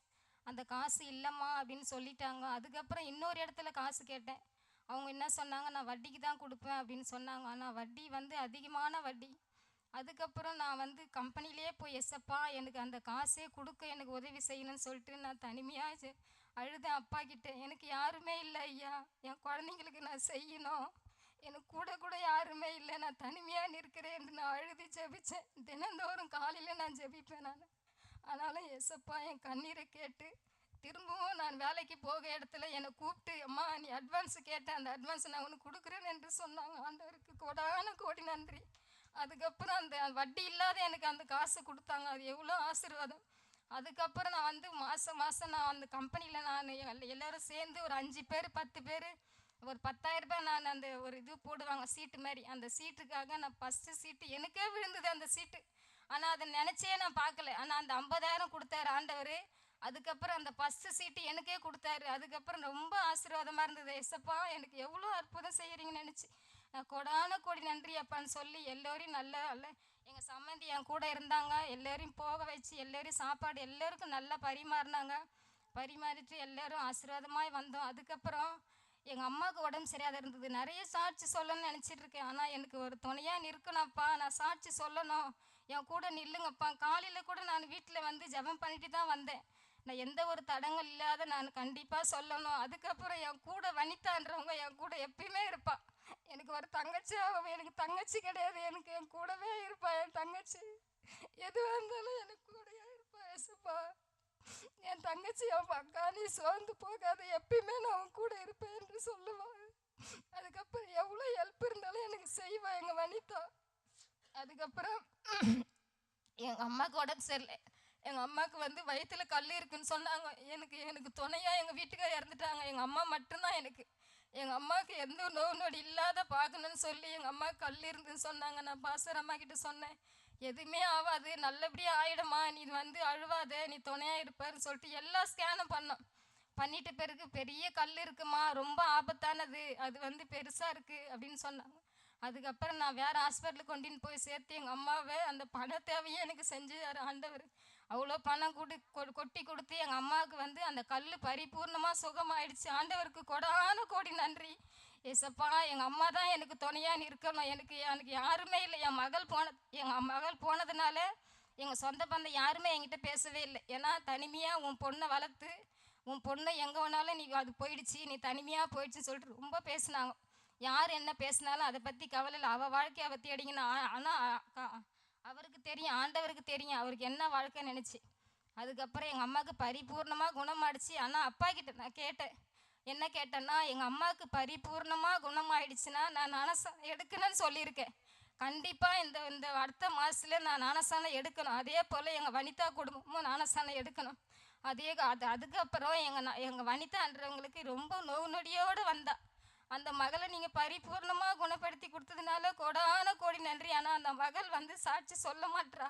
அந்த காசு இல்லைம்மா அப்படின்னு சொல்லிட்டாங்க. அதுக்கப்புறம் இன்னொரு இடத்துல காசு கேட்டேன். அவங்க என்ன சொன்னாங்க, நான் வட்டிக்கு தான் கொடுப்பேன் அப்படின்னு சொன்னாங்க. ஆனால் வட்டி வந்து அதிகமான வட்டி. அதுக்கப்புறம் நான் வந்து கம்பெனிலே போய், எஸ்ஸப்பா எனக்கு அந்த காசே கொடுக்க எனக்கு உதவி செய்யணும்னு சொல்லிட்டு நான் தனிமையாக அழுதேன் அப்பா கிட்ட. எனக்கு யாருமே இல்லை ஐயா, என் குழந்தைங்களுக்கு நான் செய்யணும், எனக்கு கூட யாருமே இல்லை, நான் தனிமையாக நிற்கிறேன். நான் அழுது ஜெபித்தேன். தினந்தோறும் காலையில் நான் ஜெபிப்பேன் நான். ஆனாலும் எஸ்ஸப்பா என் கண்ணீரை கேட்டு திரும்பவும் நான் வேலைக்கு போக இடத்துல என்னை கூப்பிட்டு, அம்மா நீ அட்வான்ஸு கேட்டேன், அந்த அட்வான்ஸை நான் உனக்கு கொடுக்குறேன் என்று சொன்னாங்க. ஆண்டவருக்கு கோடான கோடி நன்றி. அதுக்கப்புறம் அந்த வட்டி இல்லாத எனக்கு அந்த காசு கொடுத்தாங்க. அது எவ்வளோ ஆசீர்வாதம். அதுக்கப்புறம் நான் வந்து மாதம் நான் அந்த கம்பெனியில் நான் எல்லோரும் சேர்ந்து ஒரு 5 பேர் 10 பேர் ஒரு 10,000 ரூபாய் நான் அந்த ஒரு இது போடுவாங்க சீட்டு மாதிரி. அந்த சீட்டுக்காக நான் ஃபஸ்ட்டு சீட்டு எனக்கே விழுந்தது அந்த சீட்டு. ஆனால் அதை நினச்சே நான் பார்க்கல. ஆனால் அந்த 50,000 கொடுத்தாரு ஆண்டவர். அதுக்கப்புறம் அந்த ஃபஸ்ட்டு சீட்டு எனக்கே கொடுத்தாரு. அதுக்கப்புறம் ரொம்ப ஆசீர்வாதமாக இருந்தது. எஸ்ஸப்பா எனக்கு எவ்வளோ அற்புதம் செய்கிறீங்கன்னு நினச்சி நான் கோடான கோடி நன்றி அப்பான்னு சொல்லி எல்லோரையும் நல்ல எங்கள் சம்மந்தி என் கூட இருந்தாங்க. எல்லோரையும் போக வச்சு எல்லோரையும் சாப்பாடு எல்லோருக்கும் நல்லா பரிமாறிட்டு எல்லோரும் ஆசீர்வாதமாக வந்தோம். அதுக்கப்புறம் எங்கள் அம்மாவுக்கு உடம்பு சரியாக இருந்தது. நிறைய சாட்சி சொல்லணும்னு நினச்சிட்டு இருக்கேன். ஆனால் எனக்கு ஒரு துணையாக நிற்கணும்ப்பா, நான் சாட்சி சொல்லணும், என் கூட நில்லுங்கப்பா. காலையில் கூட நான் வீட்டில் வந்து ஜெபம் பண்ணிட்டு தான் வந்தேன். நான் எந்த ஒரு தடங்கள் இல்லாத நான் கண்டிப்பாக சொல்லணும். அதுக்கப்புறம் என் கூட வனிதான்றவங்க என் கூட எப்பயுமே இருப்பா. எனக்கு ஒரு தங்கச்சி, எனக்கு தங்கச்சி கிடையாது, எனக்கு என் கூடவே இருப்பா. என் தங்கச்சி எதுவாக இருந்தாலும் எனக்கு கூடவே இருப்பா. ஏசப்பா என் தங்கச்சி அவன் அக்கா, நீ சோர்ந்து போகாத, எப்பயுமே நான் அவன் கூட இருப்பேன் என்று சொல்லுவான். அதுக்கப்புறம் எவ்வளோ ஹெல்ப் இருந்தாலும் எனக்கு செய்வான் எங்கள் வனிதா. அதுக்கப்புறம் எங்கள் அம்மாவுக்கு உடம்பு சரியில்லை. எங்கள் அம்மாவுக்கு வந்து வயிற்றில் கல் இருக்குன்னு சொன்னாங்க. எனக்கு துணையாக எங்கள் வீட்டுக்காரர் இறந்துட்டாங்க. எங்கள் அம்மா மட்டும்தான் எனக்கு. எங்கள் அம்மாவுக்கு எந்த நோய் நொடி இல்லாத பார்க்கணுன்னு சொல்லி எங்கள் அம்மாவுக்கு கல் இருந்துன்னு சொன்னாங்க. நான் பாஸ்டர் அம்மா கிட்ட சொன்னேன், எதுவுமே ஆகாது, நல்லபடியாக ஆகிடுமா, நீ வந்து அழுவாத, நீ துணையாக இருப்பாருன்னு சொல்லிட்டு எல்லா ஸ்கேனும் பண்ணிட்ட பிறகு பெரிய கல் இருக்குமா, ரொம்ப ஆபத்தானது, அது வந்து பெருசாக இருக்குது அப்படின்னு சொன்னாங்க. அதுக்கப்புறம் நான் வேறு ஹாஸ்பிட்டலுக்கு கொண்டுன்னு போய் சேர்த்து எங்கள் அம்மாவை அந்த பண தேவையை எனக்கு செஞ்சார் ஆண்டவர். அவ்வளோ பணம் கொட்டி கொடுத்து எங்கள் அம்மாவுக்கு வந்து அந்த கல் பரிபூர்ணமாக சுகமாயிடுச்சு. ஆண்டவருக்கு கொடான கோடி நன்றி ஏசப்பா. எங்கள் அம்மா தான் எனக்கு துணையாக நிற்கணும். எனக்கு எனக்கு யாருமே இல்லை. எங்கள் மகள் போனதுனால எங்கள் சொந்த பந்தம் யாருமே என்கிட்ட பேசவே இல்லை. ஏன்னா தனிமையாக உன் பொண்ணை வளர்த்து உன் பொண்ணை எங்கே வேணாலும் நீ அது போயிடுச்சு, நீ தனிமையாக போயிடுச்சுன்னு சொல்லிட்டு ரொம்ப பேசினாங்க. யார் என்ன பேசினாலும் அதை பற்றி கவலை இல்லை. அவள் வாழ்க்கையை அவள் தேடிங்கன்னு. ஆனால் அவருக்கு தெரியும், ஆண்டவருக்கு தெரியும் அவருக்கு என்ன வாழ்க்கை நினச்சி. அதுக்கப்புறம் எங்கள் அம்மாவுக்கு பரிபூர்ணமாக குணமாயிடுச்சு. ஆனால் அப்பா கிட்ட நான் கேட்டேன், என்ன கேட்டேன்னா, எங்கள் அம்மாவுக்கு பரிபூர்ணமாக குணமாயிடுச்சுன்னா நான் ஞானஸ்நானம் எடுக்கணும்னு சொல்லியிருக்கேன். கண்டிப்பாக இந்த அடுத்த மாதத்தில் நான் ஞானஸ்நானம் எடுக்கணும். அதே போல் எங்கள் வனிதா குடும்பமும் ஞானஸ்நானம் எடுக்கணும். அதுக்கப்புறம் எங்கள் வனிதான்றவங்களுக்கு ரொம்ப நோவு நொடியோடு வந்தா. அந்த மகளை நீங்கள் பரிபூர்ணமாக குணப்படுத்தி கொடுத்ததுனால கோடான கோடி நன்றி. ஆனால் அந்த மகள் வந்து சாட்சி சொல்ல மாட்றா.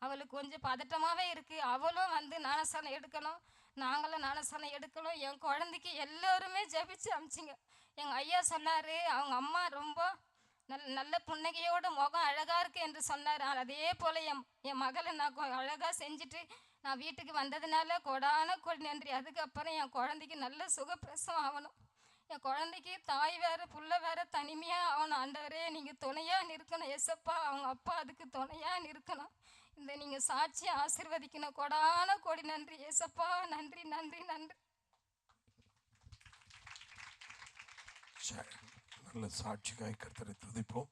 அவளுக்கு கொஞ்சம் பதட்டமாகவே இருக்குது. அவளும் வந்து ஞானஸ்நானம் எடுக்கணும், நாங்களும் ஞானஸ்நானம் எடுக்கணும். என் குழந்தைக்கு எல்லோருமே ஜெபிச்சு அமிச்சிங்க. எங்கள் ஐயா சொன்னார், அவங்க அம்மா ரொம்ப நல்ல புன்னகையோட முகம் அழகாக இருக்குது என்று சொன்னார். அதே போல் என் மகளை நான் அழகாக செஞ்சுட்டு நான் வீட்டுக்கு வந்ததுனால கோடான கோடி நன்றி. அதுக்கப்புறம் என் குழந்தைக்கு நல்ல சுகப்பிரசவம் ஆகணும். என் குழந்தைக்கு தாய் வேறு புள்ள வேறு தனிமையாக ஆகணும். ஆண்டவரே நீங்கள் துணையாக நிற்கணும் ஏசப்பா. அவங்க அப்பா அதுக்கு துணையாக நிற்கணும். இந்த நீங்கள் சாட்சி ஆசீர்வதிக்கணும். கோடான கோடி நன்றி ஏசப்பா. நன்றி நன்றி நன்றி. நல்ல சாட்சிக்காய் கர்த்தரை துதிப்போம்.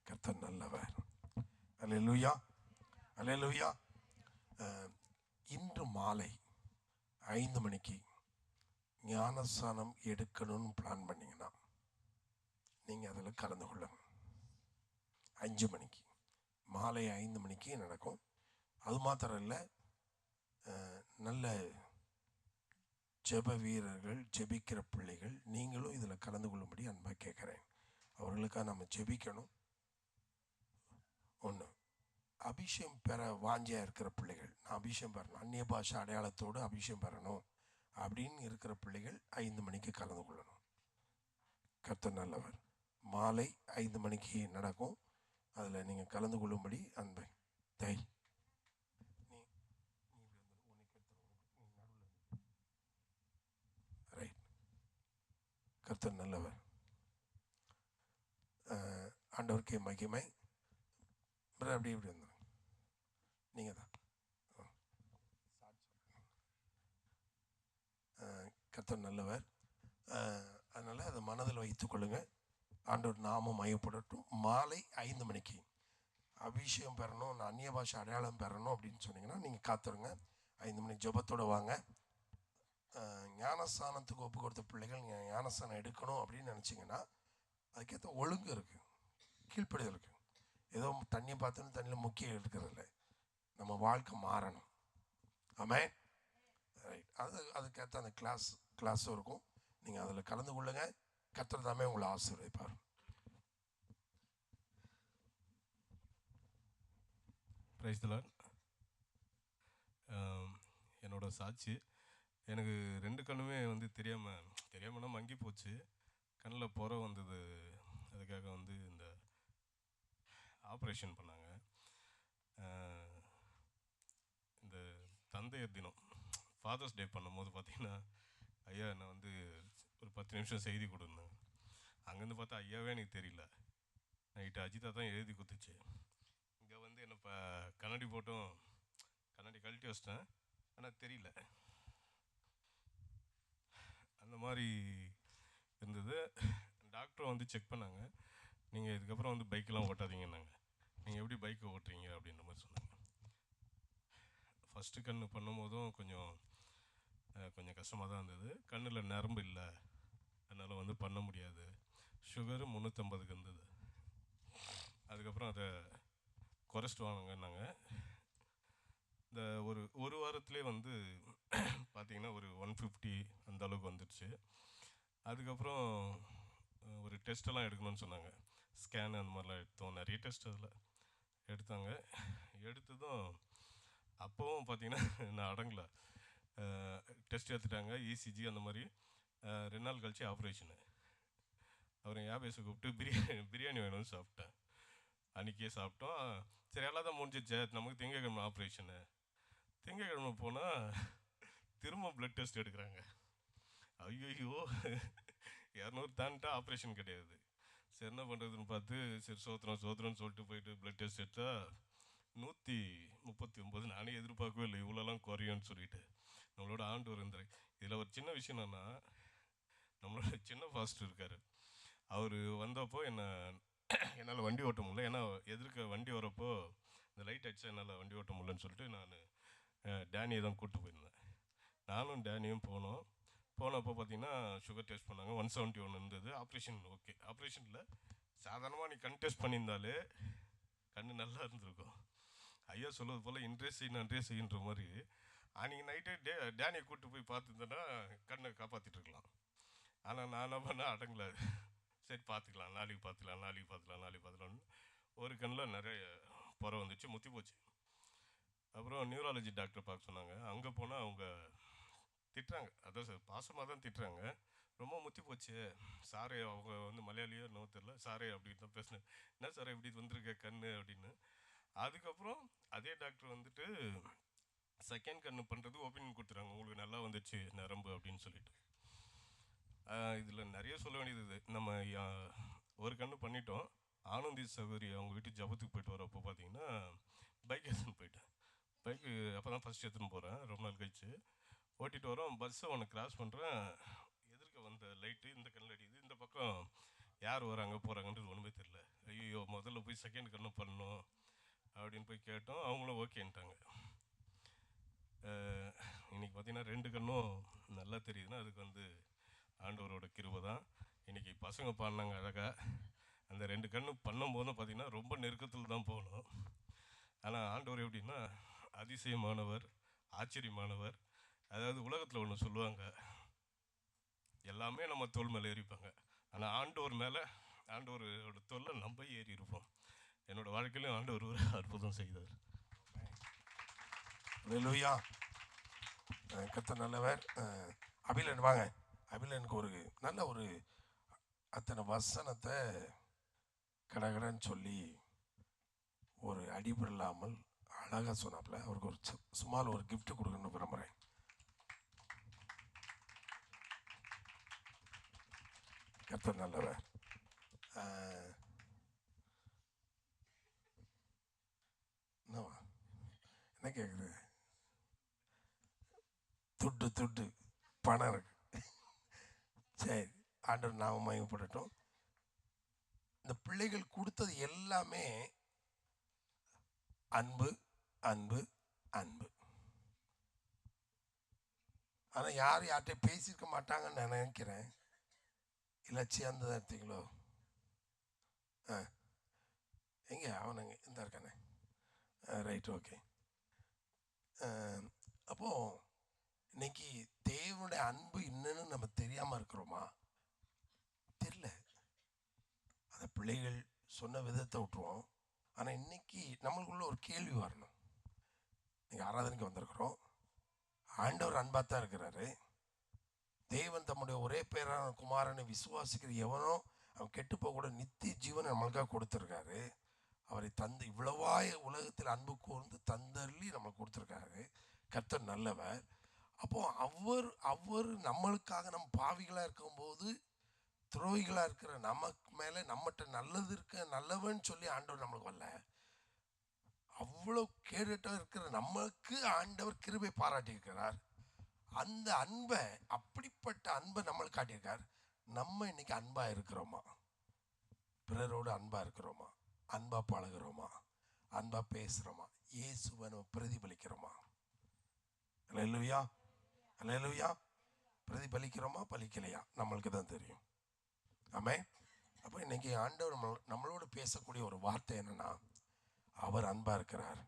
கர்த்தர் நல்லவர். அல்லேலூயா, அல்லேலூயா. இன்று மாலை 5 மணிக்கு ஞானஸ்நானம் எடுக்கணும்னு பிளான் பண்ணிங்கன்னா நீங்கள் அதில் கலந்து கொள்ளுங்க. 5 மணிக்கு, மாலை 5 மணிக்கு நடக்கும். அது மாத்திரம் இல்லை, நல்ல ஜெப வீரர்கள், ஜெபிக்கிற பிள்ளைகள், நீங்களும் இதில் கலந்து கொள்ளும்படி அன்பாக கேட்குறேன். அவர்களுக்காக நம்ம ஜெபிக்கணும். ஒன்று, அபிஷேகம் பெற வாஞ்சியாக இருக்கிற பிள்ளைகள், நான் அபிஷேகம் பெறணும், அந்நிய பாஷை அடையாளத்தோடு அபிஷேகம் பெறணும் அப்படின்னு இருக்கிற பிள்ளைகள் 5 மணிக்கு கலந்து கொள்ளணும். கர்த்தர் நல்லவர். மாலை 5 மணிக்கு நடக்கும். அதில் நீங்கள் கலந்து கொள்ளும்படி அன்பை தை. ரைட். கர்த்தர் நல்லவர். ஆண்டவருக்கே மகிமை. அப்படி இப்படி வந்தோம். நீங்கள் தான் கர்த்தர் நல்லவர். அதனால் அதை மனதில் வைத்து கொள்ளுங்கள். ஆண்டவர் நாமம் மையப்படட்டும். மாலை 5 மணிக்கு அபிஷேகம் பெறணும், நான் அந்நிய பாஷை அடையாளம் பெறணும் அப்படின்னு சொன்னீங்கன்னா நீங்கள் காத்துருங்க. 5 மணிக்கு ஜெபத்தோடு வாங்க. ஞானஸ்தானத்துக்கு ஒப்பு கொடுத்த பிள்ளைகள் ஞானஸ்தானம் எடுக்கணும் அப்படின்னு நினச்சிங்கன்னா அதுக்கேற்ற ஒழுங்கு இருக்குது, கீழ்ப்படிதல் இருக்குது. ஏதோ தண்ணியை பார்த்துன்னு தண்ணியில் முக்கியம் இருக்கிறதில்ல. நம்ம வாழ்க்கை மாறணும். ஆமென். ரைட். அதுக்கேற்ற அந்த கிளாஸும் இருக்கும். நீங்கள் அதில் கலந்து கொள்ளுங்க. கர்த்தர் தாமே உங்களை ஆசீர்வதிப்பார். Praise the Lord. என்னோட சாட்சி, எனக்கு 2 கண்ணுமே வந்து தெரியாமல் மங்கி போச்சு. கண்ணில் புற வந்தது. அதுக்காக வந்து இந்த ஆப்ரேஷன் பண்ணாங்க. இந்த தந்தையர் தினம் ஃபாதர்ஸ் டே பண்ணும்போது பார்த்தீங்கன்னா ஐயா என்னை வந்து ஒரு 10 நிமிஷம் செய்தி கொடுந்தாங்க. அங்கேருந்து பார்த்தா ஐயாவே எனக்கு தெரியல. நைட்டு அஜிதா தான் எழுதி கொடுத்துச்சு. இங்கே வந்து என்னை இப்போ கண்ணாடி போட்டும் கண்ணாடி கழட்டி வச்சிட்டேன், ஆனால் தெரியல. அந்த மாதிரி இருந்தது. டாக்டரும் வந்து செக் பண்ணாங்க. நீங்கள் இதுக்கப்புறம் வந்து பைக்கெலாம் ஓட்டாதீங்கன்னாங்க. நீங்கள் எப்படி பைக்கை ஓட்டுறீங்க அப்படின்ற மாதிரி சொன்னாங்க. ஃபஸ்ட்டு கண் பண்ணும்போதும் கொஞ்சம் கஷ்டமாக தான் இருந்தது. கண்ணில் நரம்பு இல்லை, அதனால் வந்து பண்ண முடியாது. சுகரு 350க்கு இருந்தது. அதுக்கப்புறம் அதை குறைச்சிட்டு வாங்கன்னாங்க. இந்த ஒரு வாரத்துலேயே வந்து பார்த்திங்கன்னா ஒரு 150 அந்த அளவுக்கு வந்துடுச்சு. அதுக்கப்புறம் ஒரு டெஸ்ட்டெல்லாம் எடுக்கணும்னு சொன்னாங்க. ஸ்கேன் அந்த மாதிரிலாம் எடுத்தோம். நிறைய டெஸ்ட் அதில் எடுத்தாங்க. எடுத்ததும் அப்போவும் பார்த்திங்கன்னா நான் அடங்கலை. டெஸ்ட் எடுத்துட்டாங்க, இசிஜி அந்த மாதிரி. 2 நாள் கழிச்சு ஆப்ரேஷனு. அப்புறம் யாபேஸை கூப்பிட்டு பிரியாணி வேணும்னு சாப்பிட்டேன். அன்றைக்கே சாப்பிட்டோம். சரி, எல்லாம் தான் முடிஞ்சிச்சு, நமக்கு திங்கக்கிழமை ஆப்ரேஷனு. திங்கக்கிழமை போனால் திரும்ப பிளட் டெஸ்ட் எடுக்கிறாங்க. ஐயோ 200 தாண்டிட்டா ஆப்ரேஷன் கிடையாது. சரி என்ன பண்ணுறதுன்னு பார்த்து சரி சோத்திரம்னு சொல்லிட்டு போயிட்டு பிளட் டெஸ்ட் எடுத்தால் 139. நானே எதிர்பார்க்கவே இல்லை இவ்வளோலாம் குறையும்னு சொல்லிட்டு. நம்மளோட ஆண்டவர் இருந்தார். இதில் ஒரு சின்ன விஷயம் என்னென்னா, நம்மளோட சின்ன ஃபாஸ்டர் இருக்கார். அவர் வந்தப்போ என்னால் வண்டி ஓட்ட முடியல. ஏன்னா எதிர்க்க வண்டி வரப்போ இந்த லைட் அடிச்சா என்னால் வண்டி ஓட்ட முடியலன்னு சொல்லிட்டு நான் டேனியை தான் கூப்பிட்டு போயிருந்தேன். நானும் டேனியும் போனப்போ பார்த்தீங்கன்னா சுகர் டெஸ்ட் பண்ணாங்க. 171 இருந்தது. Operation okay. ஆப்ரேஷனில் சாதாரணமாக நீ கண் டெஸ்ட் பண்ணியிருந்தாலே கண் நல்லா இருந்திருக்கும். ஐயா சொல்வது போல் இன்றே செய்யன்ற மாதிரி அன்றைக்கி நைட்டே டேனியை கூப்பிட்டு போய் பார்த்துருந்தேன்னா கண்ணை காப்பாற்றிட்டு இருக்கலாம். ஆனால் நான் என்ன பண்ண அடங்கல. சரி பார்த்துக்கலாம், நாளைக்கு பார்த்துக்கலாம்னு ஒரு கண்ணில் நிறைய புறம் வந்துச்சு, முத்தி போச்சு. அப்புறம் நியூராலஜி டாக்டர் பார்க்க சொன்னாங்க. அங்கே போனால் அவங்க திட்டுறாங்க. அதான் சார் பாசமாக தான் திட்டுறாங்க. ரொம்ப முத்தி போச்சு சாரே. அவங்க வந்து மலையாளியோ என்னவோ தெரில, சாரே அப்படின்னு தான் பேசினேன். என்ன சார் இப்படி வந்திருக்க கண் அப்படின்னு. அதுக்கப்புறம் அதே டாக்டர் வந்துட்டு செகண்ட் கண்ணு பண்ணுறது ஒப்பீனியன் கொடுத்துறாங்க. உங்களுக்கு நல்லா வந்துச்சு நரம்பு அப்படின்னு சொல்லிட்டு. இதில் நிறைய சொல்ல வேண்டியது. நம்ம ஒரு கண்ணு பண்ணிட்டோம். ஆனந்தி சகோதரி அவங்க வீட்டுக்கு ஜபத்துக்கு போயிட்டு வரப்போ பார்த்தீங்கன்னா பைக் எடுத்துன்னு போயிட்டேன். பைக்கு அப்போ தான் ஃபஸ்ட் எடுத்துன்னு போகிறேன், ரொம்ப நாள் கழிச்சு. ஓட்டிகிட்டு வரோம், பஸ்ஸை ஒன்று கிராஸ் பண்ணுறேன். எதிர்க்க வந்த லைட்டு இந்த கண்ணில் அடிக்குது. இந்த பக்கம் யார் வராங்க போகிறாங்கன்றது ஒன்றுமே தெரில. ஐயோ முதல்ல போய் செகண்ட் கண்ணு பண்ணணும் அப்படின்னு போய் கேட்டோம். அவங்களும் ஓகேன்ட்டாங்க. இன்றைக்கி பார்த்தீங்கன்னா 2 கண்ணும் நல்லா தெரியுதுன்னா அதுக்கு வந்து ஆண்டவரோட கிருபை தான். இன்றைக்கி பசங்க பாடினாங்க அழகாக. அந்த 2 கண்ணு பண்ணும்போதும் பார்த்திங்கன்னா ரொம்ப நெருக்கத்தில் தான் போகணும். ஆனால் ஆண்டவர் எப்படின்னா அதிசயமானவர், ஆச்சரியமானவர். அதாவது உலகத்தில் ஒன்று சொல்லுவாங்க, எல்லாமே நம்ம தோல் மேலே ஏறிப்பாங்க. ஆனால் ஆண்டவரோட தோல்ல நம்ம ஏறி இருப்போம். என்னோடய வாழ்க்கையிலும் ஆண்டவர் ஒரு அற்புதம் செய்தார். அல்லேலூயா. கர்த்தர் நல்லவர். அபிலன் வாங்க. அபிலனுக்கு ஒரு நல்ல ஒரு அத்தனை வசனத்தை கடகடன்னு சொல்லி ஒரு அடிபட இல்லாமல் அழகாக சொன்னாப்புல. அவருக்கு ஒரு சும்மால் ஒரு கிஃப்ட் கொடுக்கணும்னு விரும்புகிறேன். கர்த்தர் நல்லவர். என்ன கேட்குது? துட்டு பணம் இருக்கு. சரி, ஆண்டவர் நாம மகிமைப்படட்டும். இந்த பிள்ளைகள் கொடுத்தது எல்லாமே அன்பு அன்பு அன்பு. ஆனால் யார்கிட்ட பேசியிருக்க மாட்டாங்கன்னு நான் நினைக்கிறேன். இல்லை சேர்ந்து தான் எடுத்தீங்களோ? எங்கே அவனுங்க இந்த இருக்கானே. Right, okay. அப்போது இன்னைக்கு தேவனுடைய அன்பு என்னன்னு நம்ம தெரியாமல் இருக்கிறோமா? தெரியல. அந்த பிள்ளைகள் சொன்ன விதத்தை விட்டுருவோம். ஆனால் இன்னைக்கு நம்மளுக்குள்ள ஒரு கேள்வி வரணும். நீங்கள் ஆராதனைக்கு வந்திருக்கிறோம். ஆண்டவர் அன்பாக தான் இருக்கிறாரு. தேவன் தம்முடைய ஒரே பேரான குமாரனை விசுவாசிக்கிற எவனோ அவன் கெட்டு போகக்கூட நித்திய ஜீவனை நம்மளுக்காக கொடுத்துருக்காரு. அவரை தந்து இவ்வளவாய உலகத்தில் அன்பு கூர்ந்து தந்தள்ளி நம்மளுக்கு கொடுத்துருக்காரு. கர்த்தர் நல்லவர். அப்போது அவர் நம்மளுக்காக நம்ம பாவிகளாக இருக்கும்போது துரோகிகளாக இருக்கிற நமக்கு மேலே நம்மகிட்ட நல்லது நல்லவன்னு சொல்லி ஆண்டவர் நம்மளுக்கு வரல. அவ்வளோ கேடுட்ட இருக்கிற நமக்கு ஆண்டவர் கிருபை பாராட்டியிருக்கிறார். அந்த அன்பை, அப்படிப்பட்ட அன்பை நம்மளுக்கு காட்டியிருக்கார். நம்ம இன்னைக்கு அன்பாக இருக்கிறோமா? பிறரோடு அன்பாக இருக்கிறோமா? அன்பாக பழகிறோமா? அன்பாக பேசுகிறோமா? இயேசுவை நம்ம பிரதிபலிக்கிறோமா? அல்லேலூயா, அல்லேலூயா. பிரதிபலிக்கிறோமா பலிக்கலையா நம்மளுக்கு தான் தெரியும். ஆமென். அப்போ இன்னைக்கு ஆண்டவர் நம்மளோடு பேசக்கூடிய ஒரு வார்த்தை என்னன்னா, அவர் அன்பாக இருக்கிறார்,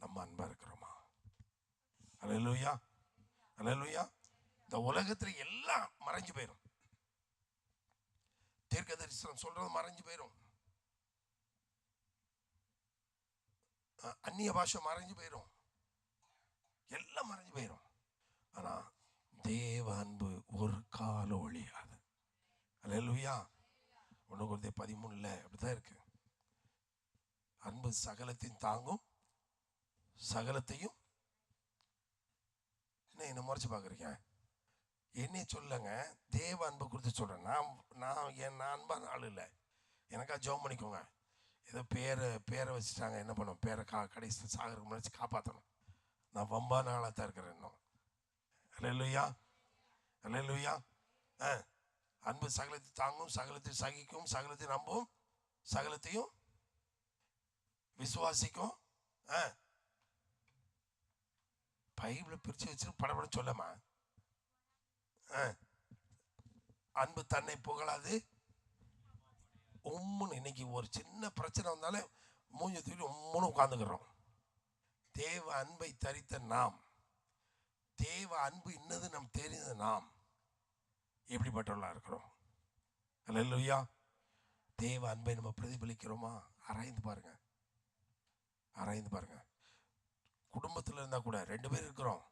நம்ம அன்பாக இருக்கிறோமா? அல்லேலூயா, அல்லேலூயா. இந்த உலகத்தில் எல்லாம் மறைஞ்சு போயிடும். தீர்க்க தரிசனம் சொல்றது மறைஞ்சு போயிடும். அந்நிய பாஷை மறைஞ்சு போயிடும். எல்லாம் மறைஞ்சு போயிடும். ஆனா தேவ அன்பு ஒரு காலம் ஒழியாது. அல்லேலூயா. 1 கொரிந்தியர் 13 அப்படிதான் இருக்கு. அன்பு சகலத்தையும் தாங்கும், சகலத்தையும் என்ன முறைச்சி பார்க்குறீங்க? என்னைய சொல்லுங்க, தேவ அன்பை குறித்து சொல்கிறேன். நான் அன்பான ஆள் இல்லை. எனக்கா ஜெபம் பண்ணிக்கோங்க. ஏதோ பேரை வச்சுட்டாங்க, என்ன பண்ணுவோம்? பேரை கடைசி சாகருக்கு முன்னாடி காப்பாற்றணும். நான் வம்பான ஆளாக தான் இருக்கிறேன் இன்னும். அல்லேலூயா, அல்லேலூயா. அன்பு சகலத்தை தாங்கும், சகலத்தை சகிக்கும், சகலத்தை நம்பும், சகலத்தையும் விசுவாசிக்கும். பைபிளை பிரித்து வச்சு படப்பட சொல்லமா. அன்பு தன்னை புகழாது. உம்முன்னு இன்னைக்கு ஒரு சின்ன பிரச்சனை வந்தாலும் மூஞ்சி தூக்கி உம்முன்னு உட்காந்துக்கிறோம். தேவ அன்பை தரித்த நாம், தேவ அன்பு இன்னது நம் தெரிந்த நாம் எப்படிப்பட்டவர்களாக இருக்கிறோம்? அல்லேலூயா. தேவ அன்பை நம்ம பிரதிபலிக்கிறோமா? ஆராய்ந்து பாருங்க, ஆராய்ந்து பாருங்க. குடும்பத்தில் இருந்தால் கூட 2 பேர் இருக்கிறோம்.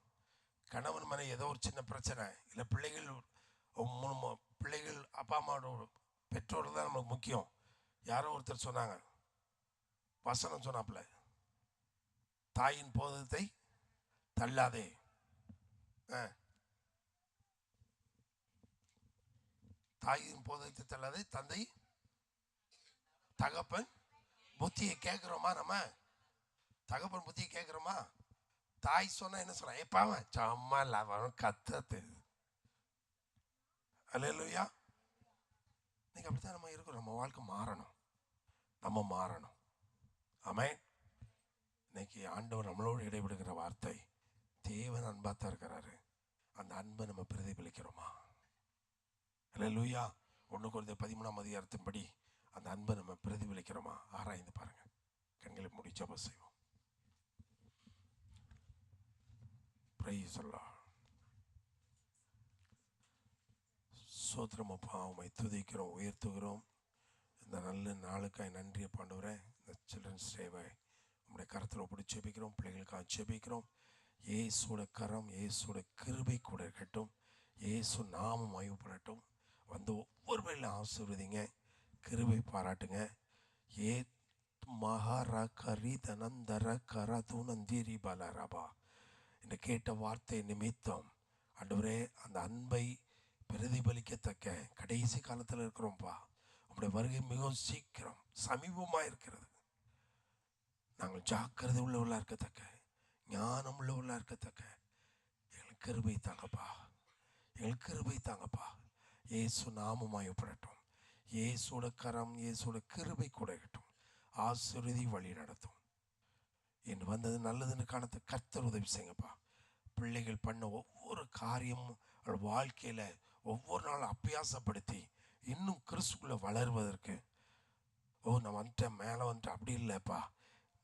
கணவன் மனைவி ஏதோ ஒரு சின்ன பிரச்சனை, இல்லை பிள்ளைகள் அப்பா அம்மாவோட பெற்றோர்கள் தான் நமக்கு முக்கியம். யாரோ ஒருத்தர் சொன்னாங்க, வசனம் சொன்னாப்புல, தாயின் போதத்தை தள்ளாதே. தாயின் போதத்தை தள்ளாதே, தந்தை தகப்பன் புத்தியை கேட்குறோமா? நம்ம தகப்பன் புத்தியை கேட்குறோமா? தாய் சொன்னா என்ன சொல்ல? ஏப்பாவன் சம்மா லாபம் கத்தது. அல்லேலூயா. இன்னைக்கு அப்படித்தான் நம்ம இருக்கிறோம். நம்ம வாழ்க்கை மாறணும், நம்ம மாறணும். ஆமென். இன்னைக்கு ஆண்டவர் நம்மளோடு இடைபெடுகிற வார்த்தை, தேவன் அன்பாத்தான் இருக்கிறாரு. அந்த அன்பை நம்ம பிரதிபலிக்கிறோமா? அல்லேலூயா. 1 கொரிந்தியர் 13ஆம் அதிகாரத்தின்படி அந்த அன்பை நம்ம பிரதிபலிக்கிறோமா? ஆராய்ந்து பாருங்க. கண்களை மூடி ஜெபம் செய்வோம். சோத்திரம் அப்பா, உம்மை துதிக்கிறோம், உயர்த்துகிறோம். இந்த நல்ல நாளுக்காய் நன்றியை ஆண்டவரே. இந்த சில்ட்ரன்ஸ் டேவை உங்களுடைய கரத்தில் ஒப்படி ஜெபிக்கிறோம். பிள்ளைகளுக்காக ஜெபிக்கிறோம். இயேசுவோட கரம், இயேசுவோட கிருபை கூட இருக்கட்டும். இயேசு நாமம் மகிமைப்படட்டும். வந்து ஒவ்வொரு பேரில் ஆசீர்வதிங்க, கிருபை பாராட்டுங்க. ஏ மகாரா கரி தனந்தர கரது நந்திரி பலரபா என்று கேட்ட வார்த்தை நிமித்தம் ஆண்டவரே, அந்த அன்பை பிரதிபலிக்கத்தக்க கடைசி காலத்தில் இருக்கிறோம்ப்பா. உங்களுடைய வருகை மிகவும் சீக்கிரம் சமீபமாக இருக்கிறது. நாங்கள் ஜாக்கிரதை உள்ளவர்களாக இருக்கத்தக்க, ஞானம் உள்ளவர்களாக இருக்கத்தக்க எங்களுக்கு கிருபை தாங்கப்பா, எங்களுக்கு கிருபை தாங்கப்பா. இயேசு நாமமாயப்படட்டும். இயேசுட கரம், இயேசுட கிருபை கூட இருக்கட்டும். ஆசீர்வதி வழி நடத்தும். என்று வந்தது நல்லதுன்னு காணத்த கர்த்தர் உதவி செய்யுங்கப்பா. பிள்ளைகள் பண்ண ஒவ்வொரு காரியமும் வாழ்க்கையில் ஒவ்வொரு நாளும் அபியாசப்படுத்தி இன்னும் கிறிஸ்துக்குள்ளே வளருவதற்கு, நான் வந்துட்டேன், மேலே வந்துட்டேன், அப்படி இல்லைப்பா,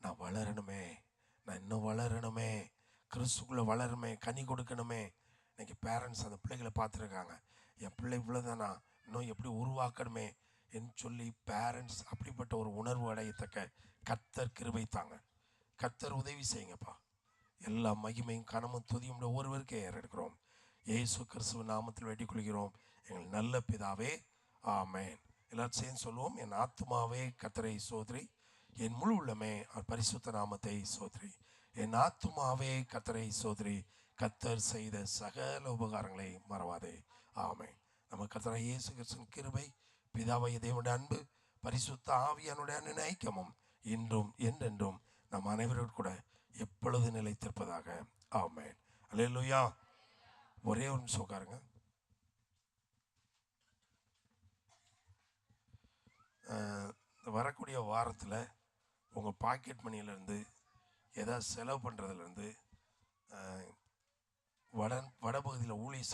நான் வளரணுமே, நான் இன்னும் வளரணுமே, கிறிஸ்துக்குள்ளே வளரணுமே, கனி கொடுக்கணுமே. இன்னைக்கு பேரண்ட்ஸ் அந்த பிள்ளைகளை பார்த்துருக்காங்க, என் பிள்ளை இவ்வளோதானா, இன்னும் எப்படி உருவாக்கணுமே என்று சொல்லி பேரண்ட்ஸ் அப்படிப்பட்ட ஒரு உணர்வு அடையத்தக்க கர்த்தர் கிருபை தாங்க. கர்த்தர் உதவி செய்யுங்கப்பா. எல்லா மகிமையும் கனமும் துதியும் ஒருவருக்கே ஏறெடுக்கிறோம். இயேசு கிறிஸ்துவ நாமத்தில் வேண்டிக் கொள்கிறோம், எங்கள் நல்ல பிதாவே, ஆமென். எல்லாரும் சேர்ந்து சொல்லுவோம். என் ஆத்துமாவே கர்த்தரை சோதரி, என் முழு உள்ளமே அவர் பரிசுத்த நாமத்தை சோதரி. என் ஆத்துமாவே கர்த்தரை சோதரி, கர்த்தர் செய்த சகல உபகாரங்களை மறவாதே. ஆமென். நம்ம கர்த்தராகிய இயேசு கிறிஸ்துவின் கிருபை, பிதாவாகிய தேவனுடைய அன்பு, பரிசுத்த ஆவியானுடைய ஐக்கியமும் இன்றும் என்றென்றும் நம் அனைவரோடு கூட எப்பொழுது நிலைத்திருப்பதாக. ஆமென். அல்லேலூயா. ஒரே ஒரு நிமிஷம் உட்காருங்க. வரக்கூடிய வாரத்தில் உங்கள் பாக்கெட் மணியிலேருந்து ஏதாவது செலவு பண்ணுறதுலேருந்து வடபகுதியில் ஊழியம்